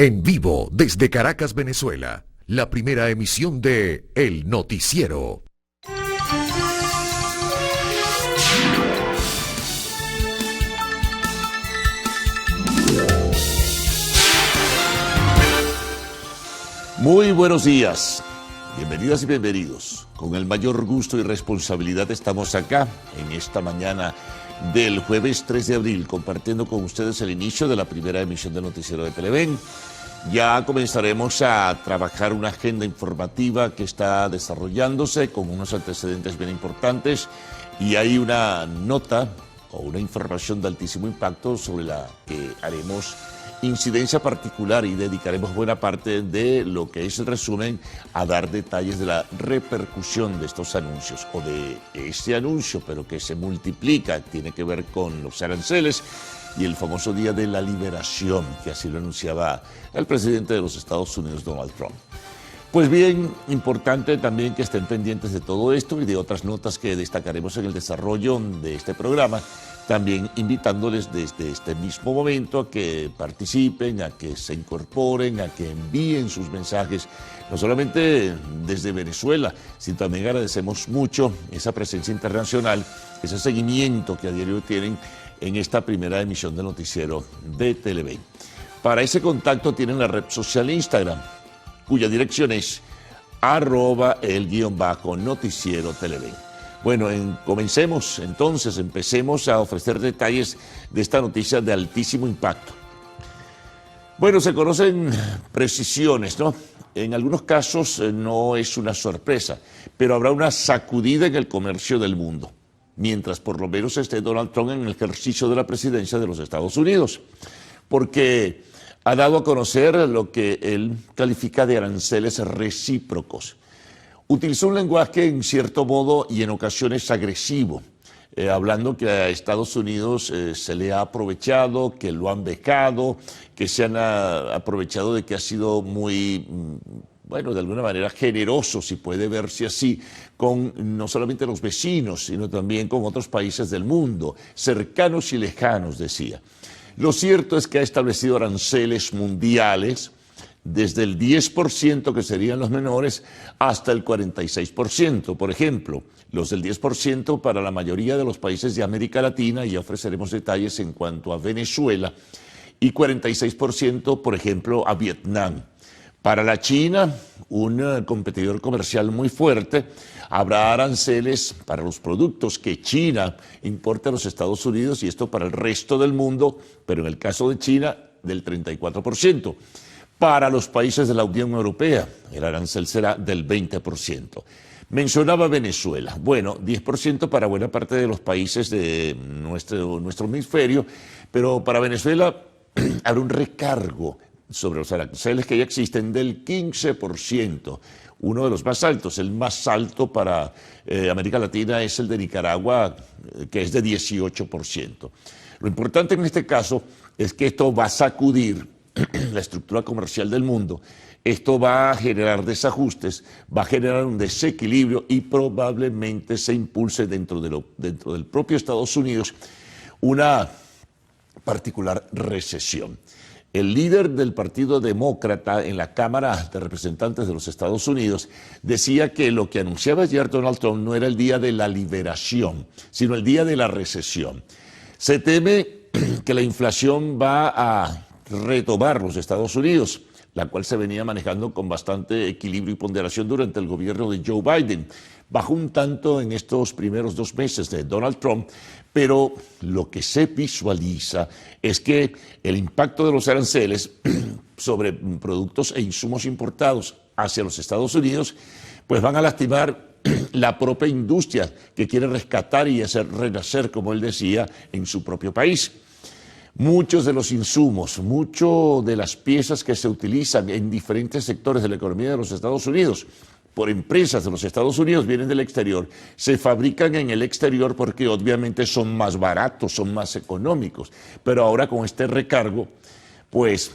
En vivo desde Caracas, Venezuela, la primera emisión de El Noticiero. Muy buenos días, bienvenidas y bienvenidos. Con el mayor gusto y responsabilidad estamos acá en esta mañana del jueves 3 de abril compartiendo con ustedes el inicio de la primera emisión del Noticiero de Televen. Ya comenzaremos a trabajar una agenda informativa que está desarrollándose con unos antecedentes bien importantes y hay una nota o una información de altísimo impacto sobre la que haremos incidencia particular y dedicaremos buena parte de lo que es el resumen a dar detalles de la repercusión de estos anuncios o de este anuncio, pero que se multiplica, tiene que ver con los aranceles y el famoso día de la liberación, que así lo anunciaba el presidente de los Estados Unidos, Donald Trump. Pues bien, importante también que estén pendientes de todo esto y de otras notas que destacaremos en el desarrollo de este programa, también invitándoles desde este mismo momento a que participen, a que se incorporen, a que envíen sus mensajes, no solamente desde Venezuela, sino también agradecemos mucho esa presencia internacional, ese seguimiento que a diario tienen en esta primera emisión del noticiero de Televen. Para ese contacto tienen la red social Instagram, cuya dirección es @el_noticiero Televen. Bueno, comencemos entonces, empecemos a ofrecer detalles de esta noticia de altísimo impacto. Bueno, se conocen precisiones, ¿no? En algunos casos no es una sorpresa, pero habrá una sacudida en el comercio del mundo, mientras por lo menos esté Donald Trump en el ejercicio de la presidencia de los Estados Unidos, porque ha dado a conocer lo que él califica de aranceles recíprocos. Utilizó un lenguaje en cierto modo y en ocasiones agresivo, hablando que a Estados Unidos se le ha aprovechado, que lo han becado, que se han aprovechado de que ha sido muy, bueno, de alguna manera generoso, si puede verse así, con no solamente los vecinos, sino también con otros países del mundo, cercanos y lejanos, decía. Lo cierto es que ha establecido aranceles mundiales desde el 10%, que serían los menores, hasta el 46%. Por ejemplo, los del 10% para la mayoría de los países de América Latina, y ya ofreceremos detalles en cuanto a Venezuela, y 46%, por ejemplo, a Vietnam. Para la China, un competidor comercial muy fuerte, habrá aranceles para los productos que China importa a los Estados Unidos y esto para el resto del mundo, pero en el caso de China, del 34%. Para los países de la Unión Europea, el arancel será del 20%. Mencionaba Venezuela. Bueno, 10% para buena parte de los países de nuestro hemisferio, pero para Venezuela habrá un recargo sobre los aranceles que ya existen del 15%, uno de los más altos. El más alto para América Latina es el de Nicaragua, que es de 18%. Lo importante en este caso es que esto va a sacudir la estructura comercial del mundo, esto va a generar desajustes, va a generar un desequilibrio y probablemente se impulse dentro del propio Estados Unidos una particular recesión. El líder del Partido Demócrata en la Cámara de Representantes de los Estados Unidos decía que lo que anunciaba ayer Donald Trump no era el día de la liberación, sino el día de la recesión. Se teme que la inflación va a retomar los Estados Unidos, la cual se venía manejando con bastante equilibrio y ponderación durante el gobierno de Joe Biden. Bajó un tanto en estos primeros 2 meses de Donald Trump, pero lo que se visualiza es que el impacto de los aranceles sobre productos e insumos importados hacia los Estados Unidos pues van a lastimar la propia industria que quiere rescatar y hacer renacer, como él decía, en su propio país. Muchos de los insumos, muchas de las piezas que se utilizan en diferentes sectores de la economía de los Estados Unidos por empresas de los Estados Unidos vienen del exterior, se fabrican en el exterior porque obviamente son más baratos, son más económicos, pero ahora con este recargo, pues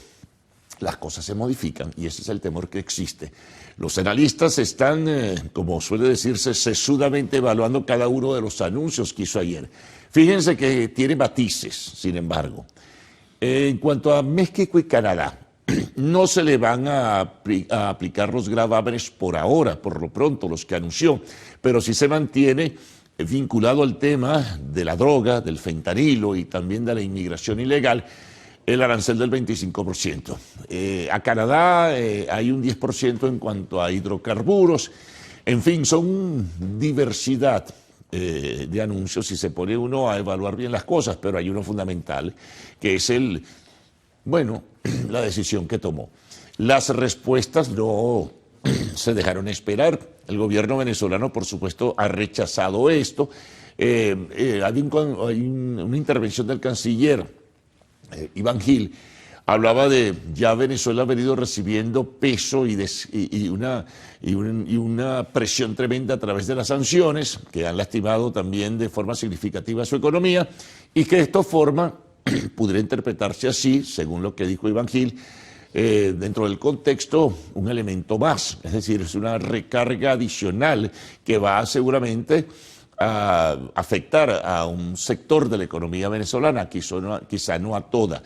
las cosas se modifican y ese es el temor que existe. Los analistas están, como suele decirse, sesudamente evaluando cada uno de los anuncios que hizo ayer. Fíjense que tiene matices, sin embargo. En cuanto a México y Canadá, no se le van a aplicar los gravámenes por ahora, por lo pronto, los que anunció, pero sí se mantiene vinculado al tema de la droga, del fentanilo y también de la inmigración ilegal, el arancel del 25%. A Canadá hay un 10% en cuanto a hidrocarburos. En fin, son diversidad de anuncios y se pone uno a evaluar bien las cosas, pero hay uno fundamental, que es la decisión que tomó. Las respuestas no se dejaron esperar. El gobierno venezolano, por supuesto, ha rechazado esto. Hay una intervención del canciller Iván Gil, hablaba de ya Venezuela ha venido recibiendo peso y una presión tremenda a través de las sanciones que han lastimado también de forma significativa su economía y que de esta forma pudiera interpretarse así, según lo que dijo Iván Gil, dentro del contexto un elemento más, es decir, es una recarga adicional que va seguramente a afectar a un sector de la economía venezolana, quizá no a toda,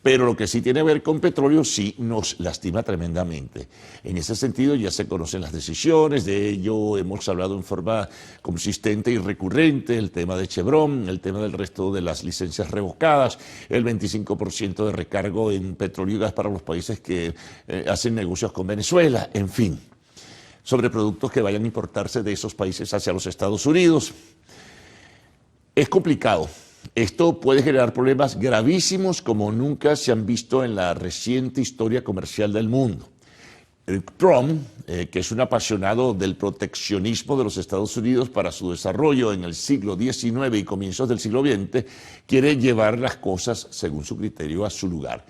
pero lo que sí tiene que ver con petróleo sí nos lastima tremendamente. En ese sentido ya se conocen las decisiones, de ello hemos hablado en forma consistente y recurrente, el tema de Chevron, el tema del resto de las licencias revocadas, el 25% de recargo en petróleo y gas para los países que hacen negocios con Venezuela, en fin, sobre productos que vayan a importarse de esos países hacia los Estados Unidos. Es complicado. Esto puede generar problemas gravísimos como nunca se han visto en la reciente historia comercial del mundo. Trump, que es un apasionado del proteccionismo de los Estados Unidos para su desarrollo en el siglo XIX y comienzos del siglo XX, quiere llevar las cosas, según su criterio, a su lugar.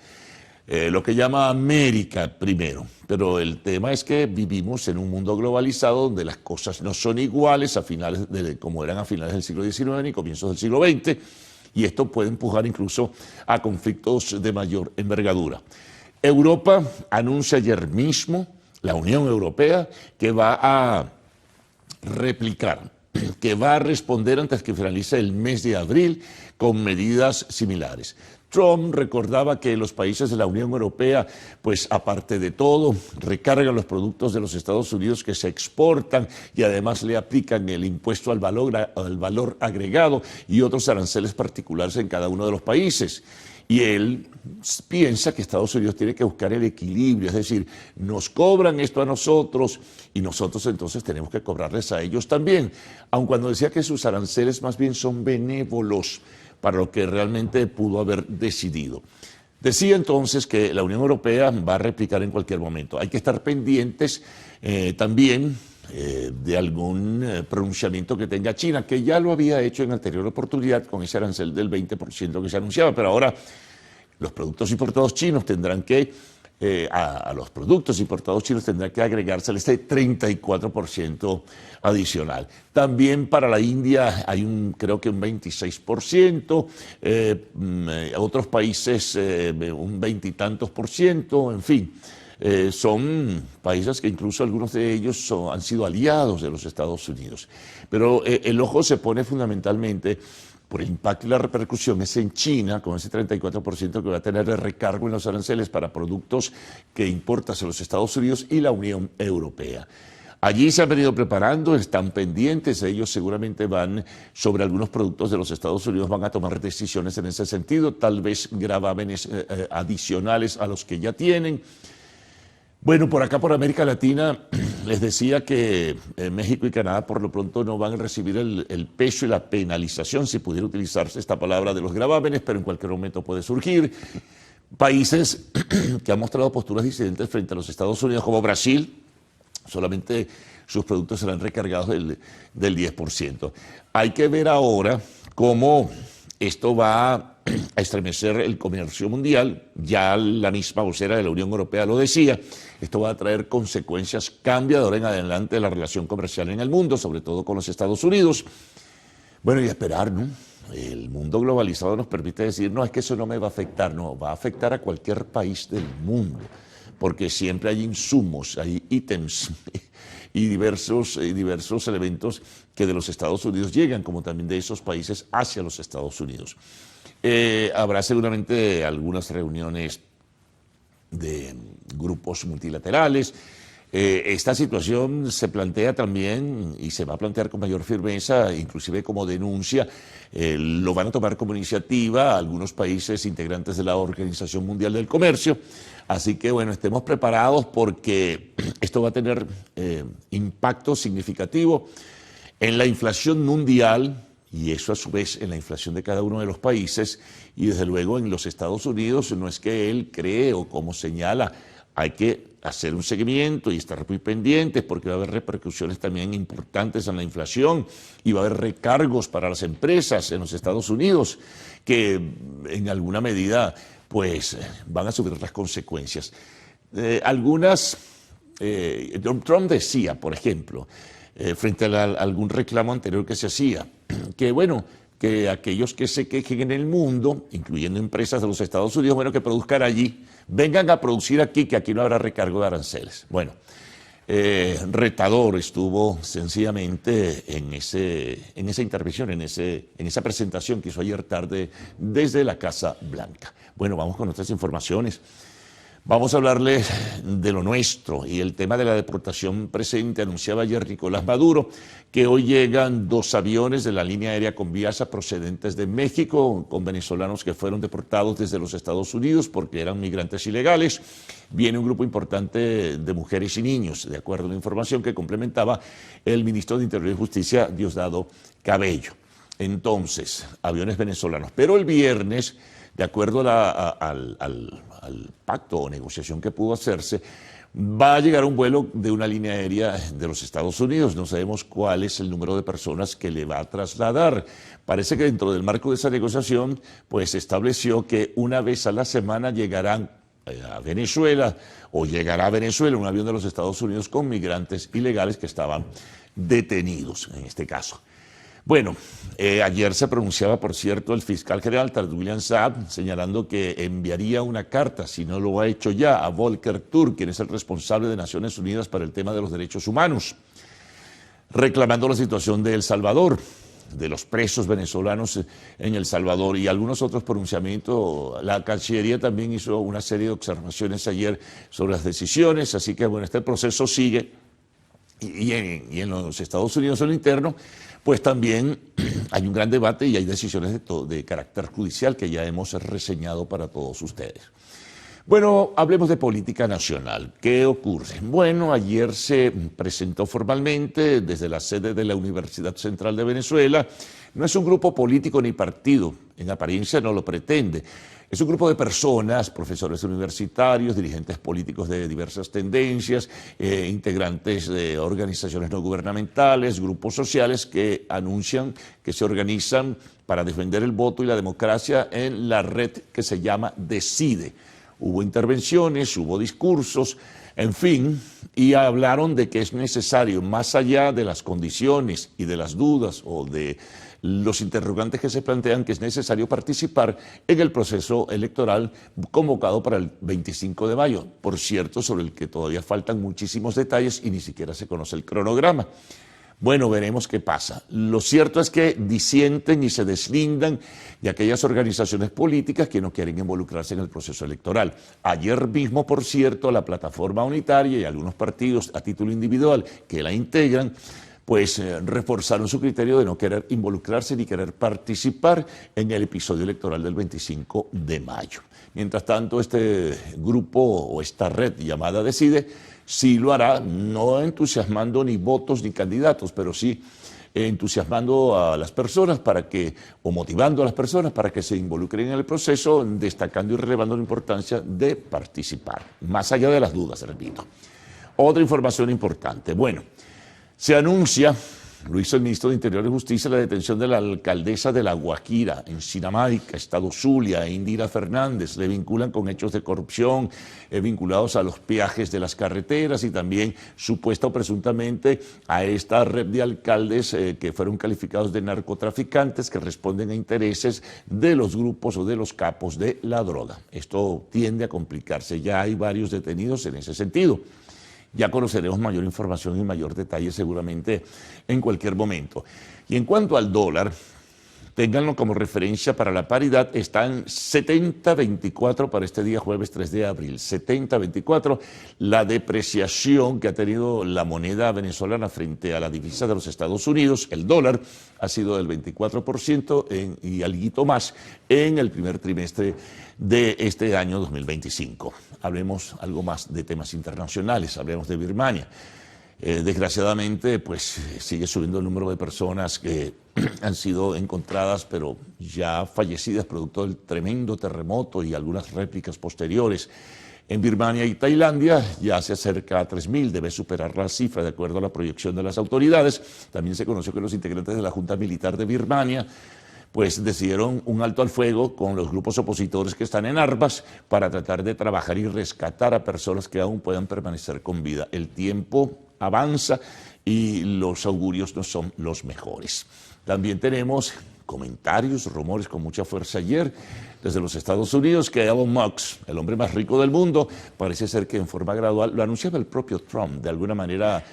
Lo que llama América primero, pero el tema es que vivimos en un mundo globalizado donde las cosas no son iguales como eran a finales del siglo XIX y comienzos del siglo XX, y esto puede empujar incluso a conflictos de mayor envergadura. Europa anuncia ayer mismo, la Unión Europea, que va a replicar, que va a responder antes que finalice el mes de abril con medidas similares. Trump recordaba que los países de la Unión Europea, pues aparte de todo, recargan los productos de los Estados Unidos que se exportan y además le aplican el impuesto al valor agregado y otros aranceles particulares en cada uno de los países. Y él piensa que Estados Unidos tiene que buscar el equilibrio, es decir, nos cobran esto a nosotros y nosotros entonces tenemos que cobrarles a ellos también, aun cuando decía que sus aranceles más bien son benévolos para lo que realmente pudo haber decidido. Decía entonces que la Unión Europea va a replicar en cualquier momento. Hay que estar pendientes también de algún pronunciamiento que tenga China, que ya lo había hecho en anterior oportunidad con ese arancel del 20% que se anunciaba, pero ahora los productos importados chinos tendrán que, a los productos importados chinos tendrá que agregarse este 34% adicional. También para la India hay creo que un 26%, otros países un 20 y tantos %, en fin. Son países que incluso algunos de ellos han sido aliados de los Estados Unidos. Pero el ojo se pone fundamentalmente por el impacto y la repercusión es en China, con ese 34% que va a tener de recargo en los aranceles para productos que importa hacia los Estados Unidos y la Unión Europea. Allí se han venido preparando, están pendientes, ellos seguramente sobre algunos productos de los Estados Unidos van a tomar decisiones en ese sentido, tal vez gravámenes adicionales a los que ya tienen. Bueno, por acá, por América Latina, les decía que México y Canadá por lo pronto no van a recibir el peso y la penalización, si pudiera utilizarse esta palabra, de los gravámenes, pero en cualquier momento puede surgir. Países que han mostrado posturas disidentes frente a los Estados Unidos, como Brasil, solamente sus productos serán recargados del 10%. Hay que ver ahora cómo esto va a estremecer el comercio mundial, ya la misma vocera de la Unión Europea lo decía, esto va a traer consecuencias cambiadoras en adelante de la relación comercial en el mundo, sobre todo con los Estados Unidos. Bueno, y esperar, ¿no? El mundo globalizado nos permite decir, no, es que eso no me va a afectar, no, va a afectar a cualquier país del mundo, porque siempre hay insumos, hay ítems y diversos elementos que de los Estados Unidos llegan, como también de esos países hacia los Estados Unidos. Habrá seguramente algunas reuniones de grupos multilaterales. Esta situación se plantea también y se va a plantear con mayor firmeza, inclusive como denuncia, lo van a tomar como iniciativa algunos países integrantes de la Organización Mundial del Comercio. Así que bueno, estemos preparados porque esto va a tener impacto significativo en la inflación mundial y eso a su vez en la inflación de cada uno de los países y desde luego en los Estados Unidos no es que él cree o como señala, hay que hacer un seguimiento y estar muy pendientes porque va a haber repercusiones también importantes en la inflación y va a haber recargos para las empresas en los Estados Unidos que en alguna medida pues van a sufrir las consecuencias. Trump decía, por ejemplo, frente a algún reclamo anterior que se hacía, que bueno, que aquellos que se quejen en el mundo, incluyendo empresas de los Estados Unidos, bueno, que produzcan allí, vengan a producir aquí, que aquí no habrá recargo de aranceles. Bueno, retador estuvo sencillamente en esa intervención, en esa presentación que hizo ayer tarde desde la Casa Blanca. Bueno, vamos con otras informaciones. Vamos a hablarles de lo nuestro y el tema de la deportación presente. Anunciaba ayer Nicolás Maduro que hoy llegan 2 aviones de la línea aérea Conviasa procedentes de México con venezolanos que fueron deportados desde los Estados Unidos porque eran migrantes ilegales. Viene un grupo importante de mujeres y niños, de acuerdo a la información que complementaba el ministro de Interior y Justicia, Diosdado Cabello. Entonces, aviones venezolanos. Pero el viernes, de acuerdo al pacto o negociación que pudo hacerse, va a llegar un vuelo de una línea aérea de los Estados Unidos. No sabemos cuál es el número de personas que le va a trasladar. Parece que dentro del marco de esa negociación, pues se estableció que una vez a la semana llegarán a Venezuela o llegará a Venezuela un avión de los Estados Unidos con migrantes ilegales que estaban detenidos en este caso. Bueno, ayer se pronunciaba, por cierto, el fiscal general William Saab, señalando que enviaría una carta, si no lo ha hecho ya, a Volker Turk, quien es el responsable de Naciones Unidas para el tema de los derechos humanos, reclamando la situación de El Salvador, de los presos venezolanos en El Salvador y algunos otros pronunciamientos. La Cancillería también hizo una serie de observaciones ayer sobre las decisiones, así que bueno, este proceso sigue y en los Estados Unidos en lo interno, pues también hay un gran debate y hay decisiones de carácter judicial que ya hemos reseñado para todos ustedes. Bueno, hablemos de política nacional. ¿Qué ocurre? Bueno, ayer se presentó formalmente desde la sede de la Universidad Central de Venezuela. No es un grupo político ni partido, en apariencia no lo pretende. Es un grupo de personas, profesores universitarios, dirigentes políticos de diversas tendencias, integrantes de organizaciones no gubernamentales, grupos sociales que anuncian que se organizan para defender el voto y la democracia en la red que se llama Decide. Hubo intervenciones, hubo discursos, en fin, y hablaron de que es necesario, más allá de las condiciones y de las dudas o de los interrogantes que se plantean, que es necesario participar en el proceso electoral convocado para el 25 de mayo, por cierto, sobre el que todavía faltan muchísimos detalles y ni siquiera se conoce el cronograma. Bueno, veremos qué pasa. Lo cierto es que disienten y se deslindan de aquellas organizaciones políticas que no quieren involucrarse en el proceso electoral. Ayer mismo, por cierto, la Plataforma Unitaria y algunos partidos a título individual que la integran, pues reforzaron su criterio de no querer involucrarse ni querer participar en el episodio electoral del 25 de mayo. Mientras tanto, este grupo o esta red llamada Decide sí lo hará, no entusiasmando ni votos ni candidatos, pero sí entusiasmando a las personas para que, o motivando a las personas para que se involucren en el proceso, destacando y relevando la importancia de participar, más allá de las dudas, repito. Otra información importante, bueno, se anuncia, lo hizo el ministro de Interior y Justicia, la detención de la alcaldesa de La Guajira, en Sinamaica, estado Zulia, Indira Fernández. Le vinculan con hechos de corrupción vinculados a los peajes de las carreteras y también supuesta o presuntamente a esta red de alcaldes que fueron calificados de narcotraficantes que responden a intereses de los grupos o de los capos de la droga. Esto tiende a complicarse, ya hay varios detenidos en ese sentido. Ya conoceremos mayor información y mayor detalle seguramente en cualquier momento. Y en cuanto al dólar, ténganlo como referencia para la paridad, está en 70.24 para este día jueves 3 de abril, 70.24, la depreciación que ha tenido la moneda venezolana frente a la divisa de los Estados Unidos, el dólar, ha sido del 24% y alguito más en el primer trimestre de este año 2025. Hablemos algo más de temas internacionales, hablemos de Birmania. Desgraciadamente, pues sigue subiendo el número de personas que han sido encontradas, pero ya fallecidas producto del tremendo terremoto y algunas réplicas posteriores. En Birmania y Tailandia ya se acerca a 3.000, debe superar la cifra de acuerdo a la proyección de las autoridades. También se conoció que los integrantes de la Junta Militar de Birmania pues decidieron un alto al fuego con los grupos opositores que están en armas para tratar de trabajar y rescatar a personas que aún puedan permanecer con vida. El tiempo avanza y los augurios no son los mejores. También tenemos comentarios, rumores con mucha fuerza ayer desde los Estados Unidos que Elon Musk, el hombre más rico del mundo, parece ser que en forma gradual, lo anunciaba el propio Trump, de alguna manera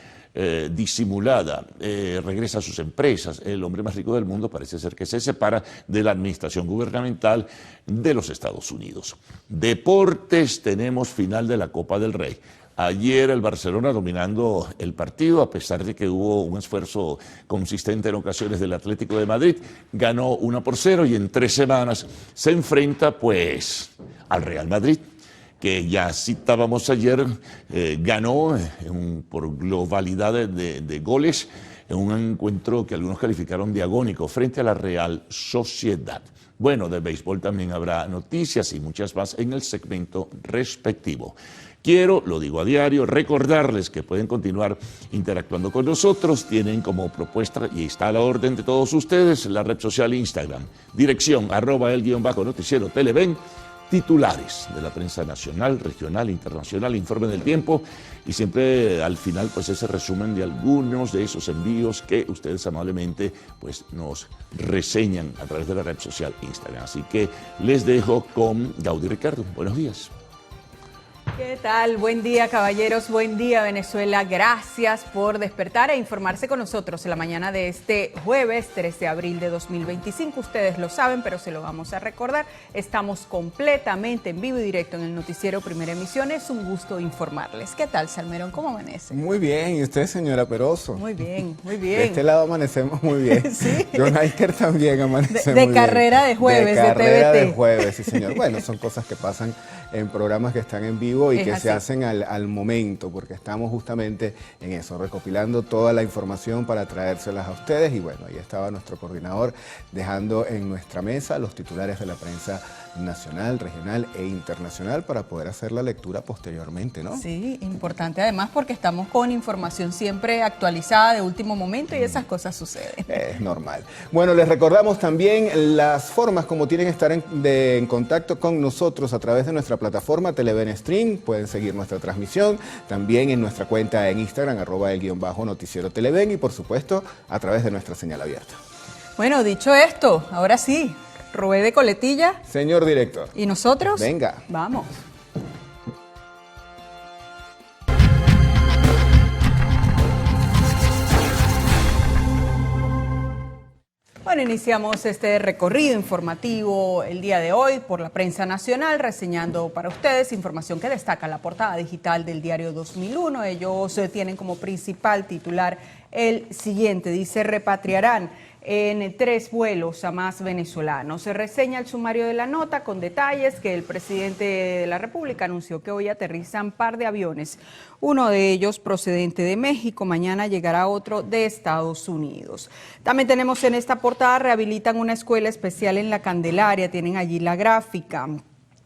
disimulada, regresa a sus empresas. El hombre más rico del mundo parece ser que se separa de la administración gubernamental de los Estados Unidos. Deportes, tenemos final de la Copa del Rey. Ayer el Barcelona dominando el partido, a pesar de que hubo un esfuerzo consistente en ocasiones del Atlético de Madrid, ganó 1-0 y en 3 semanas se enfrenta pues al Real Madrid, que ya citábamos ayer, ganó por globalidad de goles en un encuentro que algunos calificaron de agónico frente a la Real Sociedad. Bueno, de béisbol también habrá noticias y muchas más en el segmento respectivo. Quiero, lo digo a diario, recordarles que pueden continuar interactuando con nosotros. Tienen como propuesta, y está a la orden de todos ustedes, la red social Instagram. Dirección, @el_noticiero Televen. Titulares de la prensa nacional, regional, internacional, informe del tiempo y siempre al final pues ese resumen de algunos de esos envíos que ustedes amablemente pues nos reseñan a través de la red social Instagram. Así que les dejo con Gaudí Ricardo. Buenos días. ¿Qué tal? Buen día, caballeros. Buen día, Venezuela. Gracias por despertar e informarse con nosotros en la mañana de este jueves 3 de abril de 2025. Ustedes lo saben, pero se lo vamos a recordar. Estamos completamente en vivo y directo en el noticiero Primera Emisión. Es un gusto informarles. ¿Qué tal, Salmerón? ¿Cómo amanece? Muy bien. ¿Y usted, señora Peroso? Muy bien, muy bien. De este lado amanecemos muy bien. Sí. John Aiker también amanece muy bien. De carrera de jueves, de carrera TVT. de jueves, sí, señor. Bueno, son cosas que pasan en programas que están en vivo y que se hacen al momento, porque estamos justamente en eso, recopilando toda la información para traérselas a ustedes. Y bueno, ahí estaba nuestro coordinador dejando en nuestra mesa los titulares de la prensa nacional, regional e internacional para poder hacer la lectura posteriormente, ¿no? Sí, importante además porque estamos con información siempre actualizada de último momento y esas cosas suceden. Es normal. Bueno, les recordamos también las formas como tienen que estar en contacto con nosotros a través de nuestra plataforma Televen Stream. Pueden seguir nuestra transmisión también en nuestra cuenta en Instagram, @el_noticiero Televen, y por supuesto a través de nuestra señal abierta. Bueno, dicho esto, ahora sí, robé de coletilla. Señor director. ¿Y nosotros? Venga. Vamos. Bueno, iniciamos este recorrido informativo el día de hoy por la prensa nacional, reseñando para ustedes información que destaca la portada digital del diario 2001. Ellos tienen como principal titular el siguiente, dice: repatriarán en 3 vuelos a más venezolanos. Se reseña el sumario de la nota con detalles que el presidente de la República anunció que hoy aterrizan par de aviones, uno de ellos procedente de México, mañana llegará otro de Estados Unidos. También tenemos en esta portada: rehabilitan una escuela especial en La Candelaria, tienen allí la gráfica.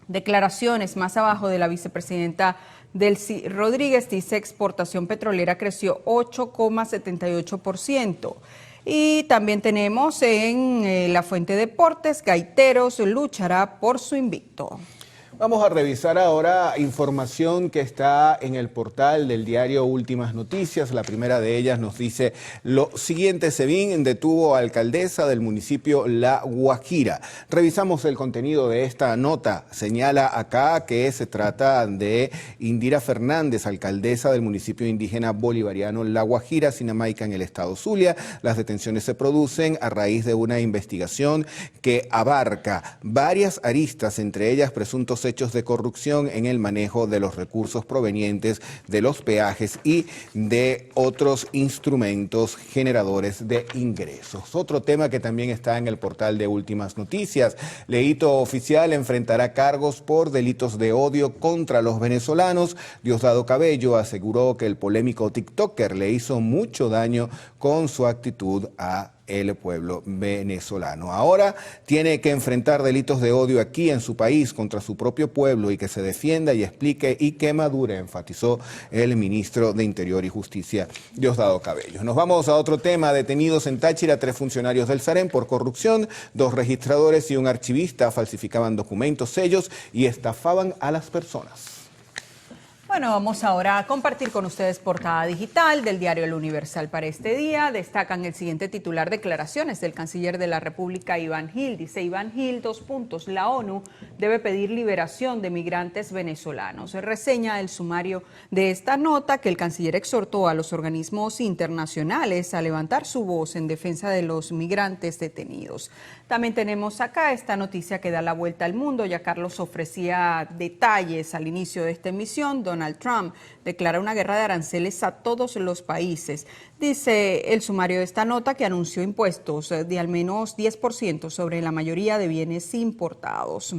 Declaraciones más abajo de la vicepresidenta Delcy Rodríguez, dice: exportación petrolera creció 8,78%. Y también tenemos en La Fuente Deportes: Gaiteros luchará por su invicto. Vamos a revisar ahora información que está en el portal del diario Últimas Noticias. La primera de ellas nos dice lo siguiente: SEBIN detuvo a alcaldesa del municipio La Guajira. Revisamos el contenido de esta nota. Señala acá que se trata de Indira Fernández, alcaldesa del municipio indígena bolivariano La Guajira, Sinamaica, en el estado Zulia. Las detenciones se producen a raíz de una investigación que abarca varias aristas, entre ellas presuntos hechos de corrupción en el manejo de los recursos provenientes de los peajes y de otros instrumentos generadores de ingresos. Otro tema que también está en el portal de Últimas Noticias: Leito Oficial enfrentará cargos por delitos de odio contra los venezolanos. Diosdado Cabello aseguró que el polémico TikToker le hizo mucho daño con su actitud a el pueblo venezolano. Ahora tiene que enfrentar delitos de odio aquí en su país contra su propio pueblo, y que se defienda y explique y que madure, enfatizó el ministro de Interior y Justicia, Diosdado Cabello. Nos vamos a otro tema. Detenidos en Táchira 3 funcionarios del SAREN por corrupción. 2 registradores y un archivista falsificaban documentos, sellos y estafaban a las personas. Bueno, vamos ahora a compartir con ustedes portada digital del diario El Universal para este día. Destacan el siguiente titular: declaraciones del canciller de la República, Iván Gil. Dice Iván Gil, 2 puntos, la ONU debe pedir liberación de migrantes venezolanos. Reseña el sumario de esta nota que el canciller exhortó a los organismos internacionales a levantar su voz en defensa de los migrantes detenidos. También tenemos acá esta noticia que da la vuelta al mundo. Ya Carlos ofrecía detalles al inicio de esta emisión. Donald Trump declara una guerra de aranceles a todos los países. Dice el sumario de esta nota que anunció impuestos de al menos 10% sobre la mayoría de bienes importados.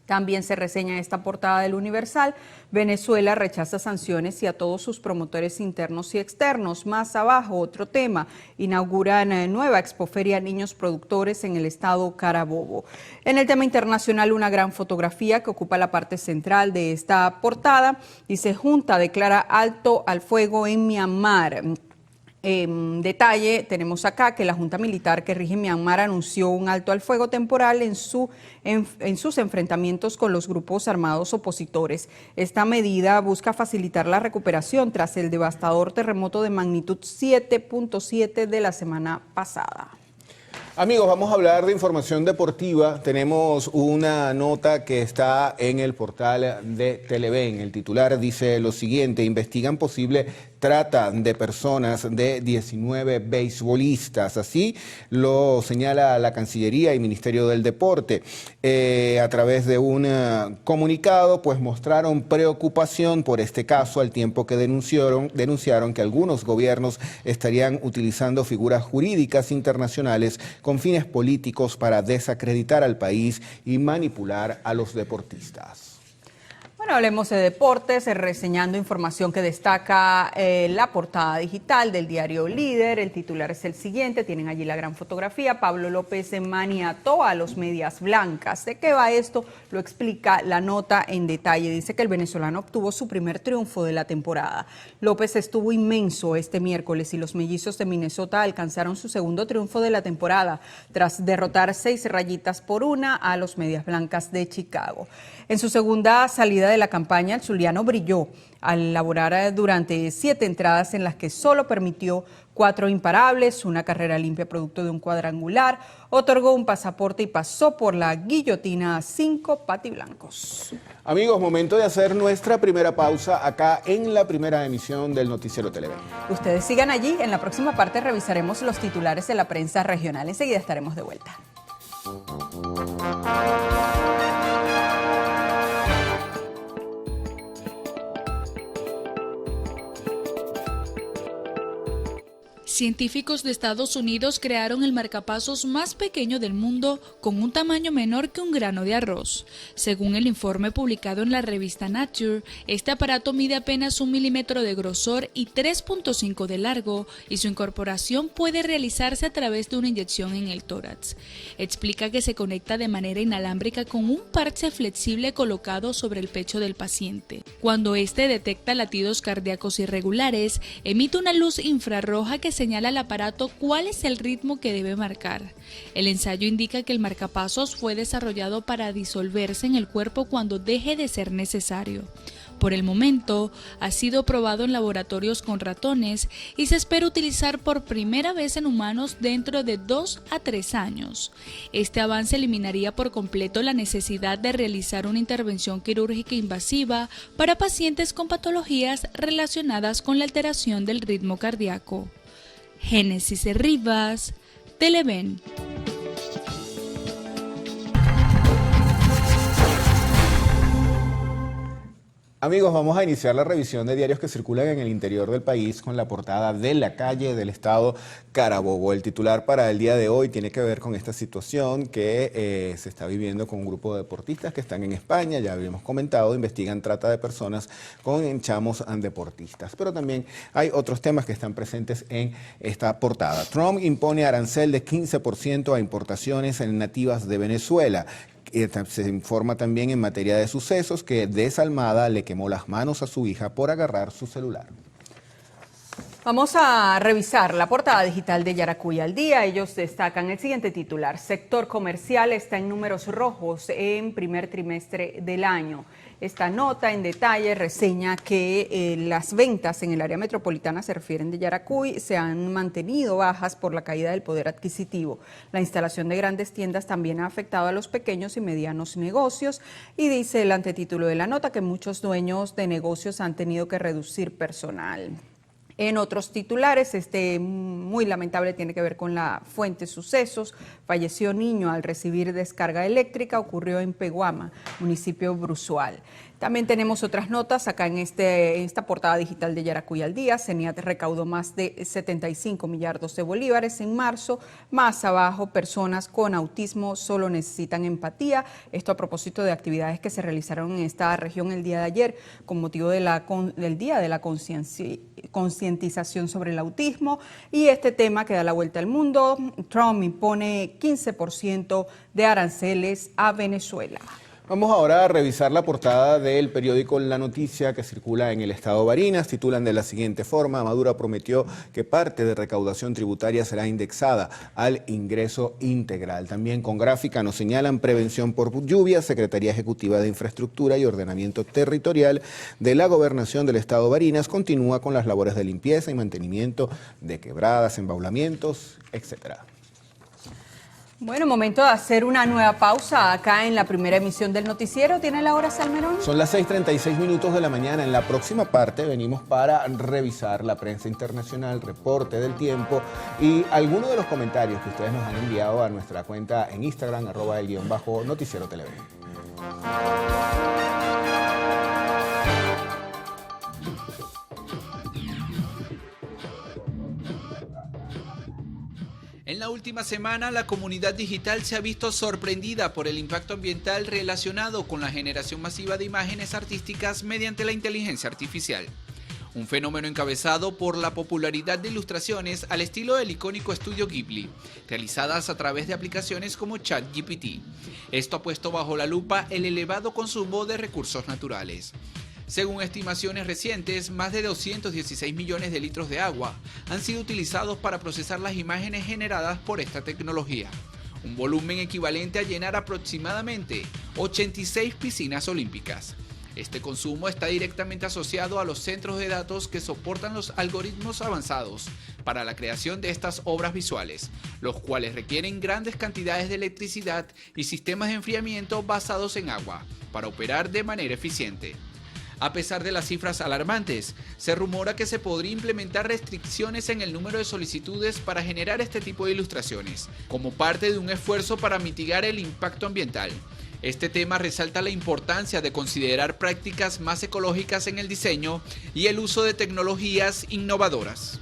También se reseña esta portada del Universal: Venezuela rechaza sanciones y a todos sus promotores internos y externos. Más abajo, otro tema: inauguran nueva expoferia Niños Productores en el estado Carabobo. En el tema internacional, una gran fotografía que ocupa la parte central de esta portada. Dice: Junta declara alto al fuego en Myanmar. Detalle, tenemos acá que la Junta Militar que rige Myanmar anunció un alto al fuego temporal en sus enfrentamientos con los grupos armados opositores. Esta medida busca facilitar la recuperación tras el devastador terremoto de magnitud 7.7 de la semana pasada. Amigos, vamos a hablar de información deportiva. Tenemos una nota que está en el portal de Televen. El titular dice lo siguiente: investigan posible trata de personas de 19 beisbolistas. Así lo señala la Cancillería y Ministerio del Deporte. A través de un comunicado, pues mostraron preocupación por este caso, al tiempo que denunciaron que algunos gobiernos estarían utilizando figuras jurídicas internacionales con fines políticos para desacreditar al país y manipular a los deportistas. Bueno, hablemos de deportes, reseñando información que destaca la portada digital del diario Líder. El titular es el siguiente, tienen allí la gran fotografía: Pablo López maniató a los medias blancas. ¿De qué va esto? Lo explica la nota en detalle. Dice que el venezolano obtuvo su primer triunfo de la temporada. López estuvo inmenso este miércoles y los mellizos de Minnesota alcanzaron su segundo triunfo de la temporada tras derrotar 6-1 a los medias blancas de Chicago. En su segunda salida de la campaña, el zuliano brilló al laborar durante 7 entradas en las que solo permitió 4 imparables, una carrera limpia producto de un cuadrangular, otorgó un pasaporte y pasó por la guillotina a 5 patiblancos. Amigos, momento de hacer nuestra primera pausa acá en la primera emisión del Noticiero Televen. Ustedes sigan allí. En la próxima parte revisaremos los titulares de la prensa regional. Enseguida estaremos de vuelta. Científicos de Estados Unidos crearon el marcapasos más pequeño del mundo con un tamaño menor que un grano de arroz. Según el informe publicado en la revista Nature, este aparato mide apenas 1 milímetro de grosor y 3.5 de largo, y su incorporación puede realizarse a través de una inyección en el tórax. Explica que se conecta de manera inalámbrica con un parche flexible colocado sobre el pecho del paciente. Cuando éste detecta latidos cardíacos irregulares, emite una luz infrarroja que se señala al aparato cuál es el ritmo que debe marcar. El ensayo indica que el marcapasos fue desarrollado para disolverse en el cuerpo cuando deje de ser necesario. Por el momento, ha sido probado en laboratorios con ratones y se espera utilizar por primera vez en humanos dentro de 2 a 3 años. Este avance eliminaría por completo la necesidad de realizar una intervención quirúrgica invasiva para pacientes con patologías relacionadas con la alteración del ritmo cardíaco. Génesis Rivas, Televen. Amigos, vamos a iniciar la revisión de diarios que circulan en el interior del país con la portada de La Calle del estado Carabobo. El titular para el día de hoy tiene que ver con esta situación que se está viviendo con un grupo de deportistas que están en España. Ya habíamos comentado, investigan trata de personas con chamos deportistas. Pero también hay otros temas que están presentes en esta portada. Trump impone arancel de 15% a importaciones nativas de Venezuela. Se informa también en materia de sucesos que Desalmada le quemó las manos a su hija por agarrar su celular. Vamos a revisar la portada digital de Yaracuy al día. Ellos destacan el siguiente titular: sector comercial está en números rojos en primer trimestre del año. Esta nota en detalle reseña que las ventas en el área metropolitana, se refieren de Yaracuy, se han mantenido bajas por la caída del poder adquisitivo. La instalación de grandes tiendas también ha afectado a los pequeños y medianos negocios, y dice el antetítulo de la nota que muchos dueños de negocios han tenido que reducir personal. En otros titulares, muy lamentable, tiene que ver con la fuente sucesos. Falleció niño al recibir descarga eléctrica, ocurrió en Peguama, municipio Bruzual. También tenemos otras notas acá en esta portada digital de Yaracuy al día. CENIAT recaudó más de 75 millardos de bolívares en marzo. Más abajo, personas con autismo solo necesitan empatía. Esto a propósito de actividades que se realizaron en esta región el día de ayer con motivo del Día de la Concientización sobre el Autismo. Y este tema que da la vuelta al mundo: Trump impone 15% de aranceles a Venezuela. Vamos ahora a revisar la portada del periódico La Noticia que circula en el estado Barinas. Titulan de la siguiente forma: Maduro prometió que parte de recaudación tributaria será indexada al ingreso integral. También con gráfica nos señalan prevención por lluvia. Secretaría Ejecutiva de Infraestructura y Ordenamiento Territorial de la Gobernación del estado Barinas continúa con las labores de limpieza y mantenimiento de quebradas, embaulamientos, etcétera. Bueno, momento de hacer una nueva pausa acá en la primera emisión del noticiero. ¿Tiene la hora, Salmerón? Son las 6:36 minutos de la mañana. En la próxima parte venimos para revisar la prensa internacional, reporte del tiempo y algunos de los comentarios que ustedes nos han enviado a nuestra cuenta en Instagram, @el_noticiero Televen. En la última semana, la comunidad digital se ha visto sorprendida por el impacto ambiental relacionado con la generación masiva de imágenes artísticas mediante la inteligencia artificial. Un fenómeno encabezado por la popularidad de ilustraciones al estilo del icónico estudio Ghibli, realizadas a través de aplicaciones como ChatGPT. Esto ha puesto bajo la lupa el elevado consumo de recursos naturales. Según estimaciones recientes, más de 216 millones de litros de agua han sido utilizados para procesar las imágenes generadas por esta tecnología, un volumen equivalente a llenar aproximadamente 86 piscinas olímpicas. Este consumo está directamente asociado a los centros de datos que soportan los algoritmos avanzados para la creación de estas obras visuales, los cuales requieren grandes cantidades de electricidad y sistemas de enfriamiento basados en agua para operar de manera eficiente. A pesar de las cifras alarmantes, se rumora que se podría implementar restricciones en el número de solicitudes para generar este tipo de ilustraciones, como parte de un esfuerzo para mitigar el impacto ambiental. Este tema resalta la importancia de considerar prácticas más ecológicas en el diseño y el uso de tecnologías innovadoras.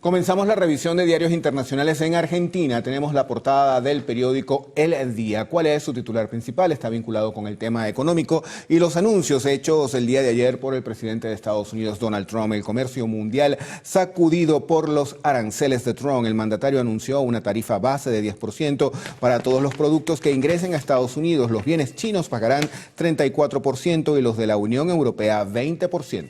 Comenzamos la revisión de diarios internacionales en Argentina. Tenemos la portada del periódico El Día. ¿Cuál es su titular principal? Está vinculado con el tema económico y los anuncios hechos el día de ayer por el presidente de Estados Unidos, Donald Trump. El comercio mundial sacudido por los aranceles de Trump. El mandatario anunció una tarifa base de 10% para todos los productos que ingresen a Estados Unidos. Los bienes chinos pagarán 34% y los de la Unión Europea 20%.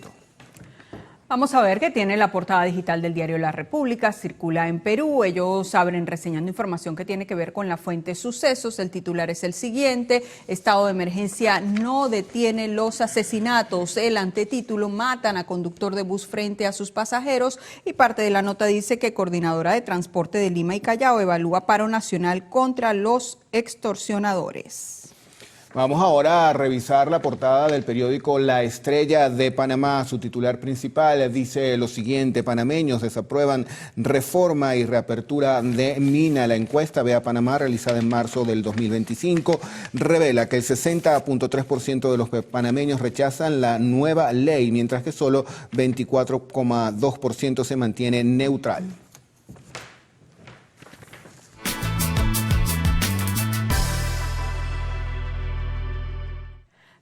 Vamos a ver qué tiene la portada digital del diario La República. Circula en Perú. Ellos abren reseñando información que tiene que ver con la fuente Sucesos. El titular es el siguiente: estado de emergencia no detiene los asesinatos. El antetítulo: matan a conductor de bus frente a sus pasajeros. Y parte de la nota dice que coordinadora de transporte de Lima y Callao evalúa paro nacional contra los extorsionadores. Vamos ahora a revisar la portada del periódico La Estrella de Panamá. Su titular principal dice lo siguiente: panameños desaprueban reforma y reapertura de mina. La encuesta Vea Panamá, realizada en marzo del 2025, revela que el 60.3% de los panameños rechazan la nueva ley, mientras que solo 24.2% se mantiene neutral.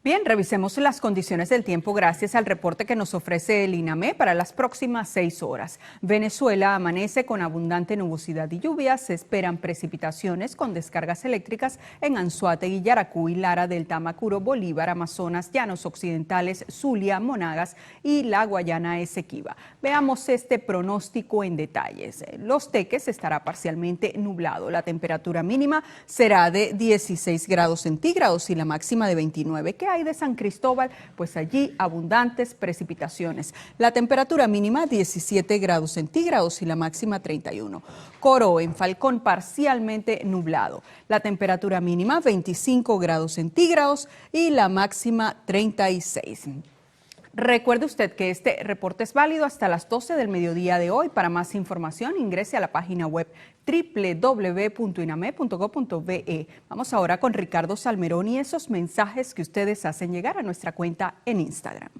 Bien, revisemos las condiciones del tiempo gracias al reporte que nos ofrece el INAME para las próximas 6 horas. Venezuela amanece con abundante nubosidad y lluvias. Se esperan precipitaciones con descargas eléctricas en Anzoátegui, Yaracuy, Lara del Tamacuro, Bolívar, Amazonas, Llanos Occidentales, Zulia, Monagas y la Guayana Esequiba. Veamos este pronóstico en detalles. Los Teques estará parcialmente nublado. La temperatura mínima será de 16 grados centígrados y la máxima de 29. ¿Qué hay de San Cristóbal? Pues allí abundantes precipitaciones. La temperatura mínima 17 grados centígrados y la máxima 31. Coro en Falcón parcialmente nublado. La temperatura mínima 25 grados centígrados y la máxima 36. Recuerde usted que este reporte es válido hasta las 12 del mediodía de hoy. Para más información, ingrese a la página web www.iname.gov.be. Vamos ahora con Ricardo Salmerón y esos mensajes que ustedes hacen llegar a nuestra cuenta en Instagram.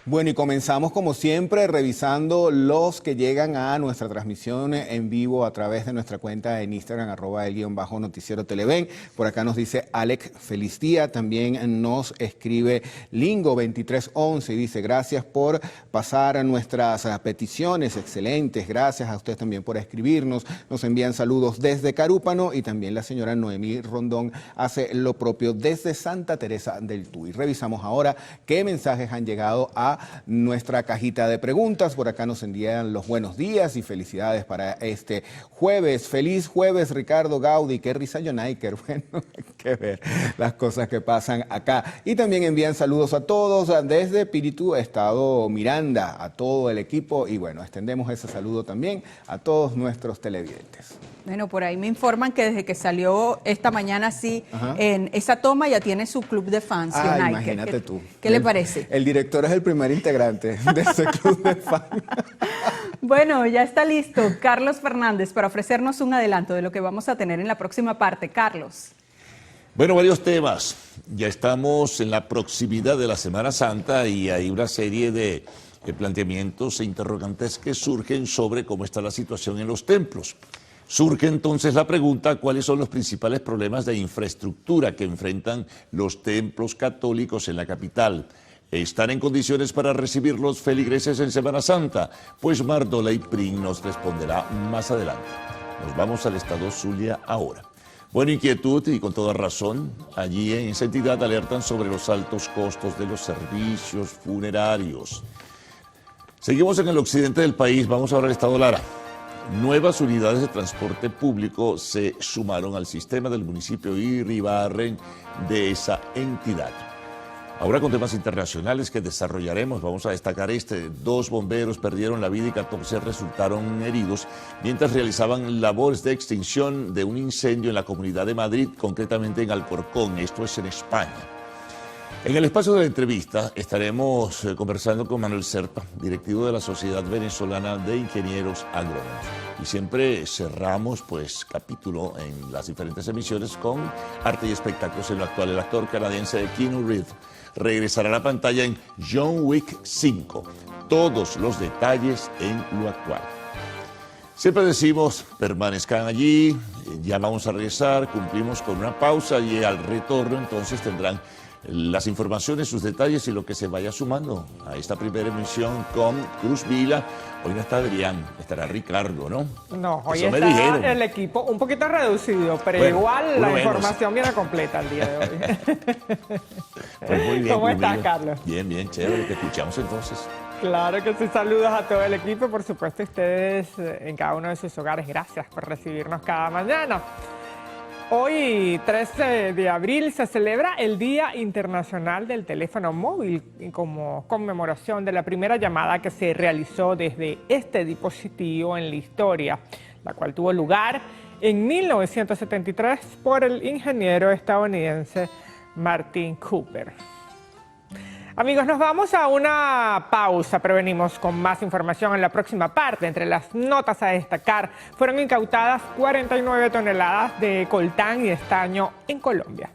Bueno, y comenzamos como siempre revisando los que llegan a nuestra transmisión en vivo a través de nuestra cuenta en Instagram, @el_noticiero Televen. Por acá nos dice Alex, feliz día. También nos escribe Lingo2311 y dice: gracias por pasar nuestras peticiones, excelentes. Gracias a usted también por escribirnos. Nos envían saludos desde Carúpano y también la señora Noemí Rondón hace lo propio desde Santa Teresa del Tuy. Revisamos ahora qué mensajes han llegado a nuestra cajita de preguntas. Por acá nos envían los buenos días y felicidades para este jueves. Feliz jueves, Ricardo Gaudí. Qué risa, Jonaiker. Bueno, hay que ver las cosas que pasan acá. Y también envían saludos a todos desde Píritu, Estado Miranda, a todo el equipo. Y bueno, extendemos ese saludo también a todos nuestros televidentes. Bueno, por ahí me informan que desde que salió esta mañana, sí, en esa toma ya tiene su club de fans. Imagínate tú. ¿Qué le parece? El director es el primer integrante de ese club de fans. Bueno, ya está listo Carlos Fernández para ofrecernos un adelanto de lo que vamos a tener en la próxima parte. Carlos. Bueno, varios temas. Ya estamos en la proximidad de la Semana Santa y hay una serie de planteamientos e interrogantes que surgen sobre cómo está la situación en los templos. Surge entonces la pregunta: ¿cuáles son los principales problemas de infraestructura que enfrentan los templos católicos en la capital? ¿Están en condiciones para recibir los feligreses en Semana Santa? Pues Mardoley Pring nos responderá más adelante. Nos vamos al estado Zulia ahora. Buena inquietud y con toda razón. Allí en esa entidad alertan sobre los altos costos de los servicios funerarios. Seguimos en el occidente del país. Vamos ahora al estado Lara. Nuevas unidades de transporte público se sumaron al sistema del municipio Iribarren de esa entidad. Ahora con temas internacionales que desarrollaremos, vamos a destacar 2 bomberos perdieron la vida y 14 resultaron heridos mientras realizaban labores de extinción de un incendio en la Comunidad de Madrid, concretamente en Alcorcón. Esto es en España. En el espacio de la entrevista estaremos conversando con Manuel Serpa, directivo de la Sociedad Venezolana de Ingenieros Agrónomos. Y siempre cerramos capítulo en las diferentes emisiones con arte y espectáculos en lo actual. El actor canadiense Keanu Reeves regresará a la pantalla en John Wick 5. Todos los detalles en lo actual. Siempre decimos, permanezcan allí, ya vamos a regresar, cumplimos con una pausa y al retorno entonces tendrán las informaciones, sus detalles y lo que se vaya sumando a esta primera emisión con Cruz Vila. Hoy no está Adrián, estará Ricardo, ¿no? No, hoy eso está el equipo un poquito reducido, pero bueno, igual la información viene completa el día de hoy. Pues muy bien, ¿Cómo estás, Carlos? Bien, bien, chévere, te escuchamos entonces. Claro que sí, saludos a todo el equipo, por supuesto ustedes en cada uno de sus hogares. Gracias por recibirnos cada mañana. Hoy, 13 de abril, se celebra el Día Internacional del Teléfono Móvil como conmemoración de la primera llamada que se realizó desde este dispositivo en la historia, la cual tuvo lugar en 1973 por el ingeniero estadounidense Martin Cooper. Amigos, nos vamos a una pausa, pero venimos con más información en la próxima parte. Entre las notas a destacar, fueron incautadas 49 toneladas de coltán y estaño en Colombia.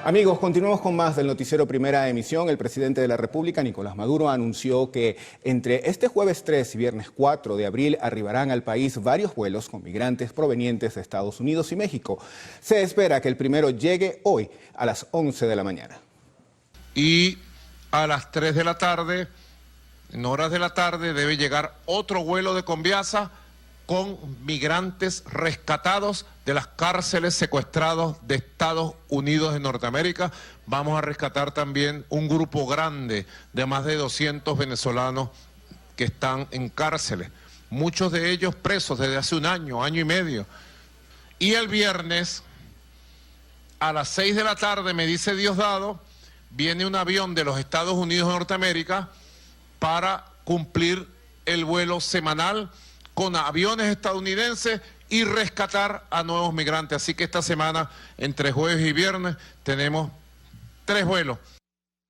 Amigos, continuamos con más del noticiero Primera Emisión. El presidente de la República, Nicolás Maduro, anunció que entre este jueves 3 y viernes 4 de abril arribarán al país varios vuelos con migrantes provenientes de Estados Unidos y México. Se espera que el primero llegue hoy a las 11 de la mañana. Y a las 3 de la tarde, en horas de la tarde, debe llegar otro vuelo de Conviasa con migrantes rescatados de las cárceles secuestrados de Estados Unidos de Norteamérica. Vamos a rescatar también un grupo grande de más de 200 venezolanos que están en cárceles, muchos de ellos presos desde hace un año, año y medio. Y el viernes, a las 6 de la tarde, me dice Diosdado, viene un avión de los Estados Unidos de Norteamérica para cumplir el vuelo semanal con aviones estadounidenses y rescatar a nuevos migrantes. Así que esta semana, entre jueves y viernes, tenemos 3 vuelos.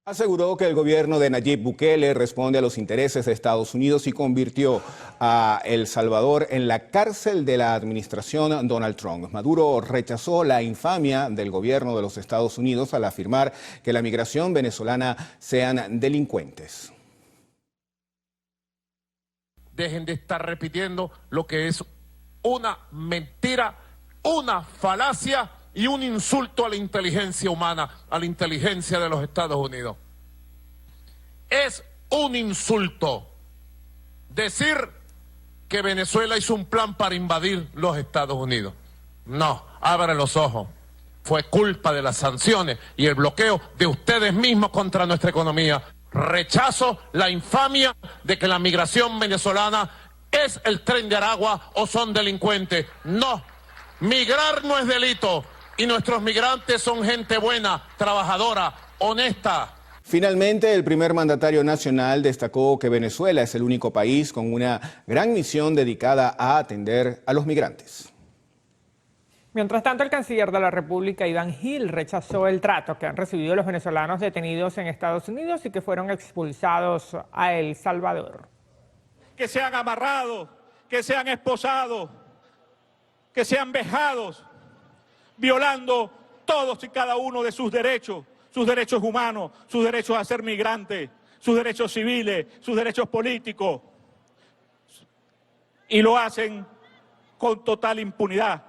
Aseguró que el gobierno de Nayib Bukele responde a los intereses de Estados Unidos y convirtió a El Salvador en la cárcel de la administración Donald Trump. Maduro rechazó la infamia del gobierno de los Estados Unidos al afirmar que la migración venezolana sean delincuentes. Dejen de estar repitiendo lo que es una mentira, una falacia y un insulto a la inteligencia humana, a la inteligencia de los Estados Unidos. Es un insulto decir que Venezuela hizo un plan para invadir los Estados Unidos. No, abran los ojos. Fue culpa de las sanciones y el bloqueo de ustedes mismos contra nuestra economía. Rechazo la infamia de que la migración venezolana es el Tren de Aragua o son delincuentes. No, migrar no es delito y nuestros migrantes son gente buena, trabajadora, honesta. Finalmente, el primer mandatario nacional destacó que Venezuela es el único país con una gran misión dedicada a atender a los migrantes. Mientras tanto, el canciller de la República, Iván Gil, rechazó el trato que han recibido los venezolanos detenidos en Estados Unidos y que fueron expulsados a El Salvador. Que sean amarrados, que sean esposados, que sean vejados, violando todos y cada uno de sus derechos humanos, sus derechos a ser migrantes, sus derechos civiles, sus derechos políticos. Y lo hacen con total impunidad.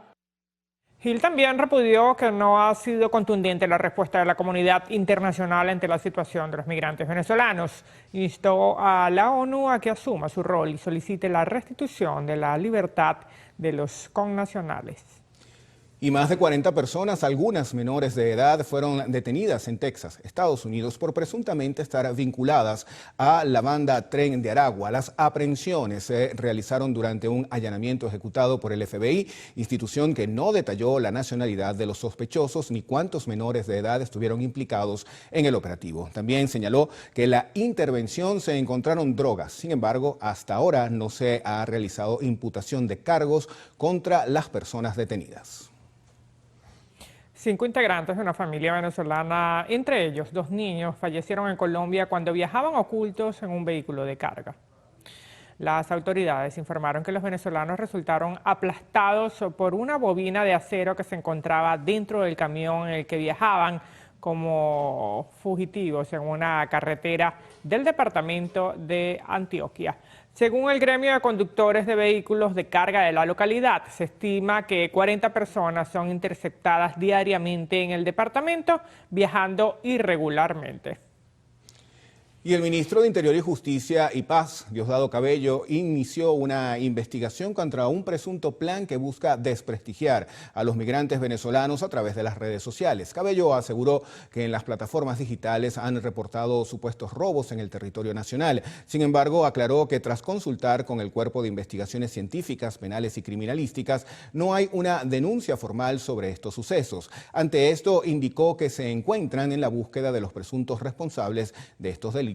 Gil también repudió que no ha sido contundente la respuesta de la comunidad internacional ante la situación de los migrantes venezolanos. Instó a la ONU a que asuma su rol y solicite la restitución de la libertad de los connacionales. Y más de 40 personas, algunas menores de edad, fueron detenidas en Texas, Estados Unidos, por presuntamente estar vinculadas a la banda Tren de Aragua. Las aprehensiones se realizaron durante un allanamiento ejecutado por el FBI, institución que no detalló la nacionalidad de los sospechosos ni cuántos menores de edad estuvieron implicados en el operativo. También señaló que en la intervención se encontraron drogas. Sin embargo, hasta ahora no se ha realizado imputación de cargos contra las personas detenidas. 5 integrantes de una familia venezolana, entre ellos 2 niños, fallecieron en Colombia cuando viajaban ocultos en un vehículo de carga. Las autoridades informaron que los venezolanos resultaron aplastados por una bobina de acero que se encontraba dentro del camión en el que viajaban como fugitivos en una carretera del departamento de Antioquia. Según el gremio de conductores de vehículos de carga de la localidad, se estima que 40 personas son interceptadas diariamente en el departamento viajando irregularmente. Y el ministro de Interior y Justicia y Paz, Diosdado Cabello, inició una investigación contra un presunto plan que busca desprestigiar a los migrantes venezolanos a través de las redes sociales. Cabello aseguró que en las plataformas digitales han reportado supuestos robos en el territorio nacional. Sin embargo, aclaró que tras consultar con el Cuerpo de Investigaciones Científicas, Penales y Criminalísticas, no hay una denuncia formal sobre estos sucesos. Ante esto, indicó que se encuentran en la búsqueda de los presuntos responsables de estos delitos.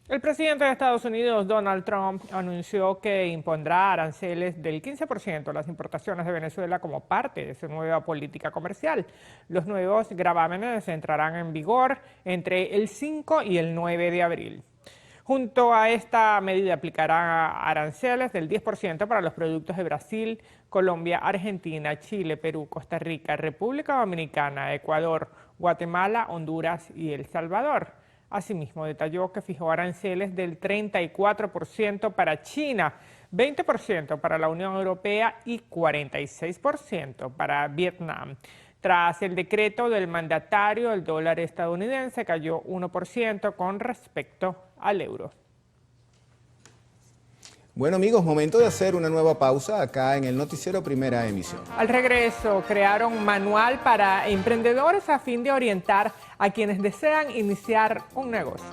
El presidente de Estados Unidos, Donald Trump, anunció que impondrá aranceles del 15% a las importaciones de Venezuela como parte de su nueva política comercial. Los nuevos gravámenes entrarán en vigor entre el 5 y el 9 de abril. Junto a esta medida aplicará aranceles del 10% para los productos de Brasil, Colombia, Argentina, Chile, Perú, Costa Rica, República Dominicana, Ecuador, Guatemala, Honduras y El Salvador. Asimismo, detalló que fijó aranceles del 34% para China, 20% para la Unión Europea y 46% para Vietnam. Tras el decreto del mandatario, el dólar estadounidense cayó 1% con respecto al euro. Bueno amigos, momento de hacer una nueva pausa acá en el noticiero Primera Emisión. Al regreso, crearon un manual para emprendedores a fin de orientar a quienes desean iniciar un negocio.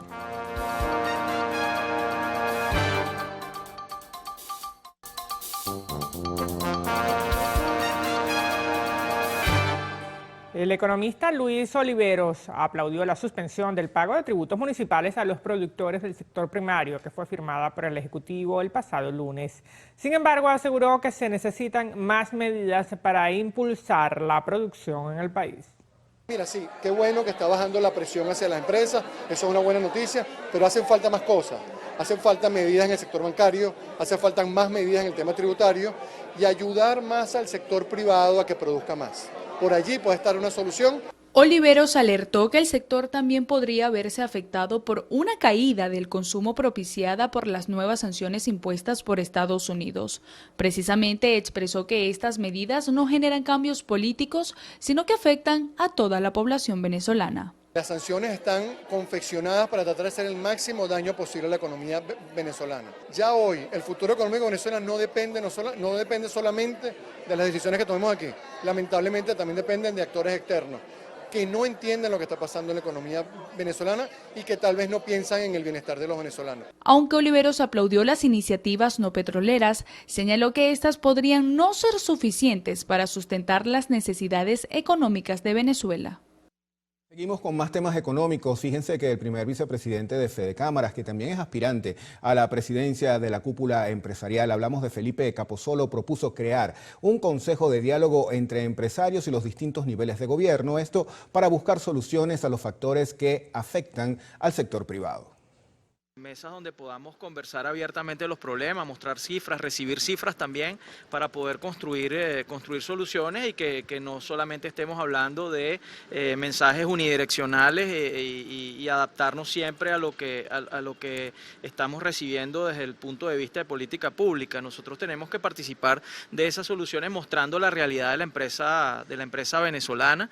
El economista Luis Oliveros aplaudió la suspensión del pago de tributos municipales a los productores del sector primario que fue firmada por el Ejecutivo el pasado lunes. Sin embargo, aseguró que se necesitan más medidas para impulsar la producción en el país. Mira, sí, qué bueno que está bajando la presión hacia las empresas, eso es una buena noticia, pero hacen falta más cosas. Hacen falta medidas en el sector bancario, hacen falta más medidas en el tema tributario y ayudar más al sector privado a que produzca más. Por allí puede estar una solución. Oliveros alertó que el sector también podría verse afectado por una caída del consumo propiciada por las nuevas sanciones impuestas por Estados Unidos. Precisamente expresó que estas medidas no generan cambios políticos, sino que afectan a toda la población venezolana. Las sanciones están confeccionadas para tratar de hacer el máximo daño posible a la economía venezolana. Ya hoy, el futuro económico de Venezuela no depende solamente de las decisiones que tomemos aquí. Lamentablemente también dependen de actores externos que no entienden lo que está pasando en la economía venezolana y que tal vez no piensan en el bienestar de los venezolanos. Aunque Oliveros aplaudió las iniciativas no petroleras, señaló que estas podrían no ser suficientes para sustentar las necesidades económicas de Venezuela. Seguimos con más temas económicos. Fíjense que el primer vicepresidente de Fedecámaras, que también es aspirante a la presidencia de la cúpula empresarial, hablamos de Felipe Capozolo, propuso crear un consejo de diálogo entre empresarios y los distintos niveles de gobierno, esto para buscar soluciones a los factores que afectan al sector privado. Mesas donde podamos conversar abiertamente los problemas, mostrar cifras, recibir cifras también para poder construir soluciones y que no solamente estemos hablando de mensajes unidireccionales y adaptarnos siempre a lo que estamos recibiendo desde el punto de vista de política pública. Nosotros tenemos que participar de esas soluciones mostrando la realidad de la empresa venezolana,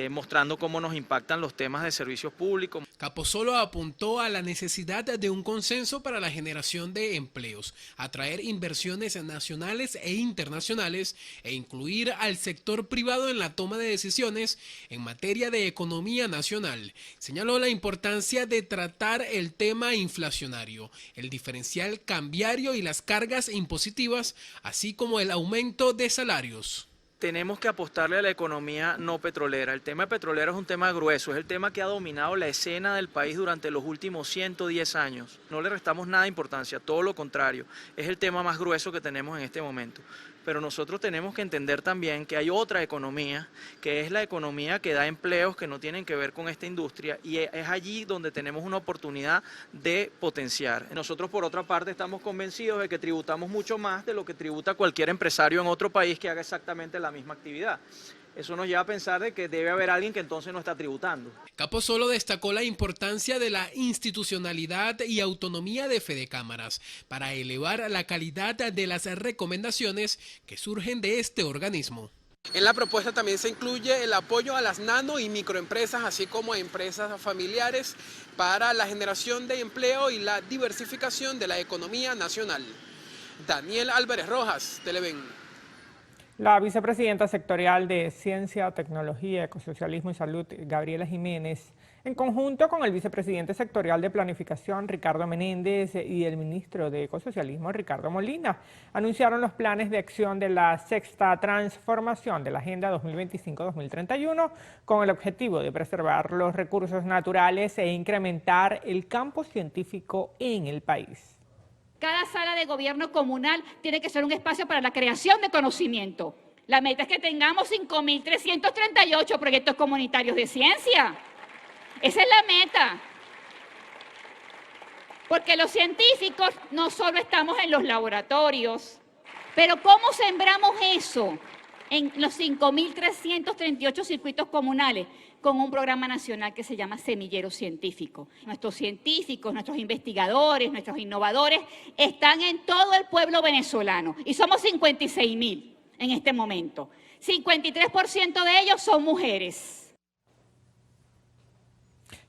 mostrando cómo nos impactan los temas de servicios públicos. Capozolo apuntó a la necesidad de un consenso para la generación de empleos, atraer inversiones nacionales e internacionales e incluir al sector privado en la toma de decisiones en materia de economía nacional. Señaló la importancia de tratar el tema inflacionario, el diferencial cambiario y las cargas impositivas, así como el aumento de salarios. Tenemos que apostarle a la economía no petrolera. El tema petrolero es un tema grueso, es el tema que ha dominado la escena del país durante los últimos 110 años. No le restamos nada de importancia, todo lo contrario, es el tema más grueso que tenemos en este momento. Pero nosotros tenemos que entender también que hay otra economía, que es la economía que da empleos que no tienen que ver con esta industria, y es allí donde tenemos una oportunidad de potenciar. Nosotros, por otra parte, estamos convencidos de que tributamos mucho más de lo que tributa cualquier empresario en otro país que haga exactamente la misma actividad. Eso nos lleva a pensar de que debe haber alguien que entonces no está tributando. Capozolo destacó la importancia de la institucionalidad y autonomía de Fedecámaras para elevar la calidad de las recomendaciones que surgen de este organismo. En la propuesta también se incluye el apoyo a las nano y microempresas, así como a empresas familiares para la generación de empleo y la diversificación de la economía nacional. Daniel Álvarez Rojas, Televen. La vicepresidenta sectorial de Ciencia, Tecnología, Ecosocialismo y Salud, Gabriela Jiménez, en conjunto con el vicepresidente sectorial de Planificación, Ricardo Menéndez, y el ministro de Ecosocialismo, Ricardo Molina, anunciaron los planes de acción de la sexta transformación de la Agenda 2025-2031 con el objetivo de preservar los recursos naturales e incrementar el campo científico en el país. Cada sala de gobierno comunal tiene que ser un espacio para la creación de conocimiento. La meta es que tengamos 5.338 proyectos comunitarios de ciencia. Esa es la meta. Porque los científicos no solo estamos en los laboratorios, pero ¿cómo sembramos eso en los 5.338 circuitos comunales? Con un programa nacional que se llama Semillero Científico. Nuestros científicos, nuestros investigadores, nuestros innovadores están en todo el pueblo venezolano y somos 56.000 en este momento. 53% de ellos son mujeres.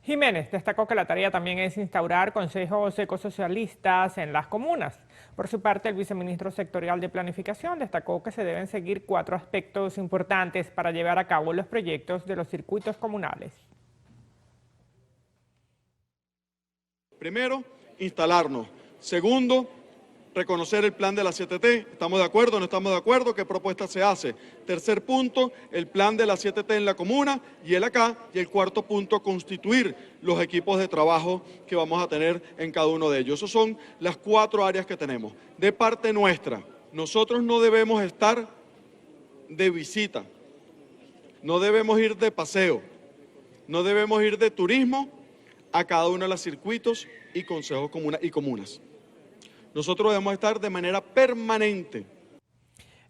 Jiménez destacó que la tarea también es instaurar consejos ecosocialistas en las comunas. Por su parte, el viceministro sectorial de Planificación destacó que se deben seguir 4 aspectos importantes para llevar a cabo los proyectos de los circuitos comunales. Primero, instalarnos. Segundo, reconocer el plan de la 7T. ¿Estamos de acuerdo? ¿No estamos de acuerdo? ¿Qué propuesta se hace? Tercer punto, el plan de la 7T en la comuna y el acá. Y el cuarto punto, constituir los equipos de trabajo que vamos a tener en cada uno de ellos. Esas son las 4 áreas que tenemos. De parte nuestra, nosotros no debemos estar de visita, no debemos ir de paseo, no debemos ir de turismo a cada uno de los circuitos y consejos y comunas. Nosotros debemos estar de manera permanente.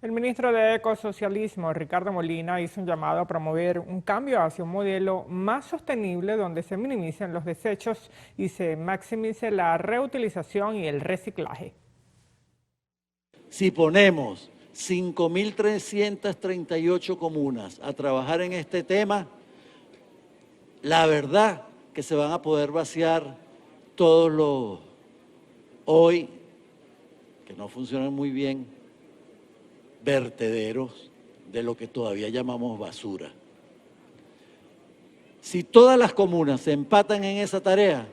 El ministro de Ecosocialismo, Ricardo Molina, hizo un llamado a promover un cambio hacia un modelo más sostenible donde se minimicen los desechos y se maximice la reutilización y el reciclaje. Si ponemos 5.338 comunas a trabajar en este tema, la verdad que se van a poder vaciar todos los hoy que no funcionan muy bien, vertederos de lo que todavía llamamos basura. Si todas las comunas se empatan en esa tarea,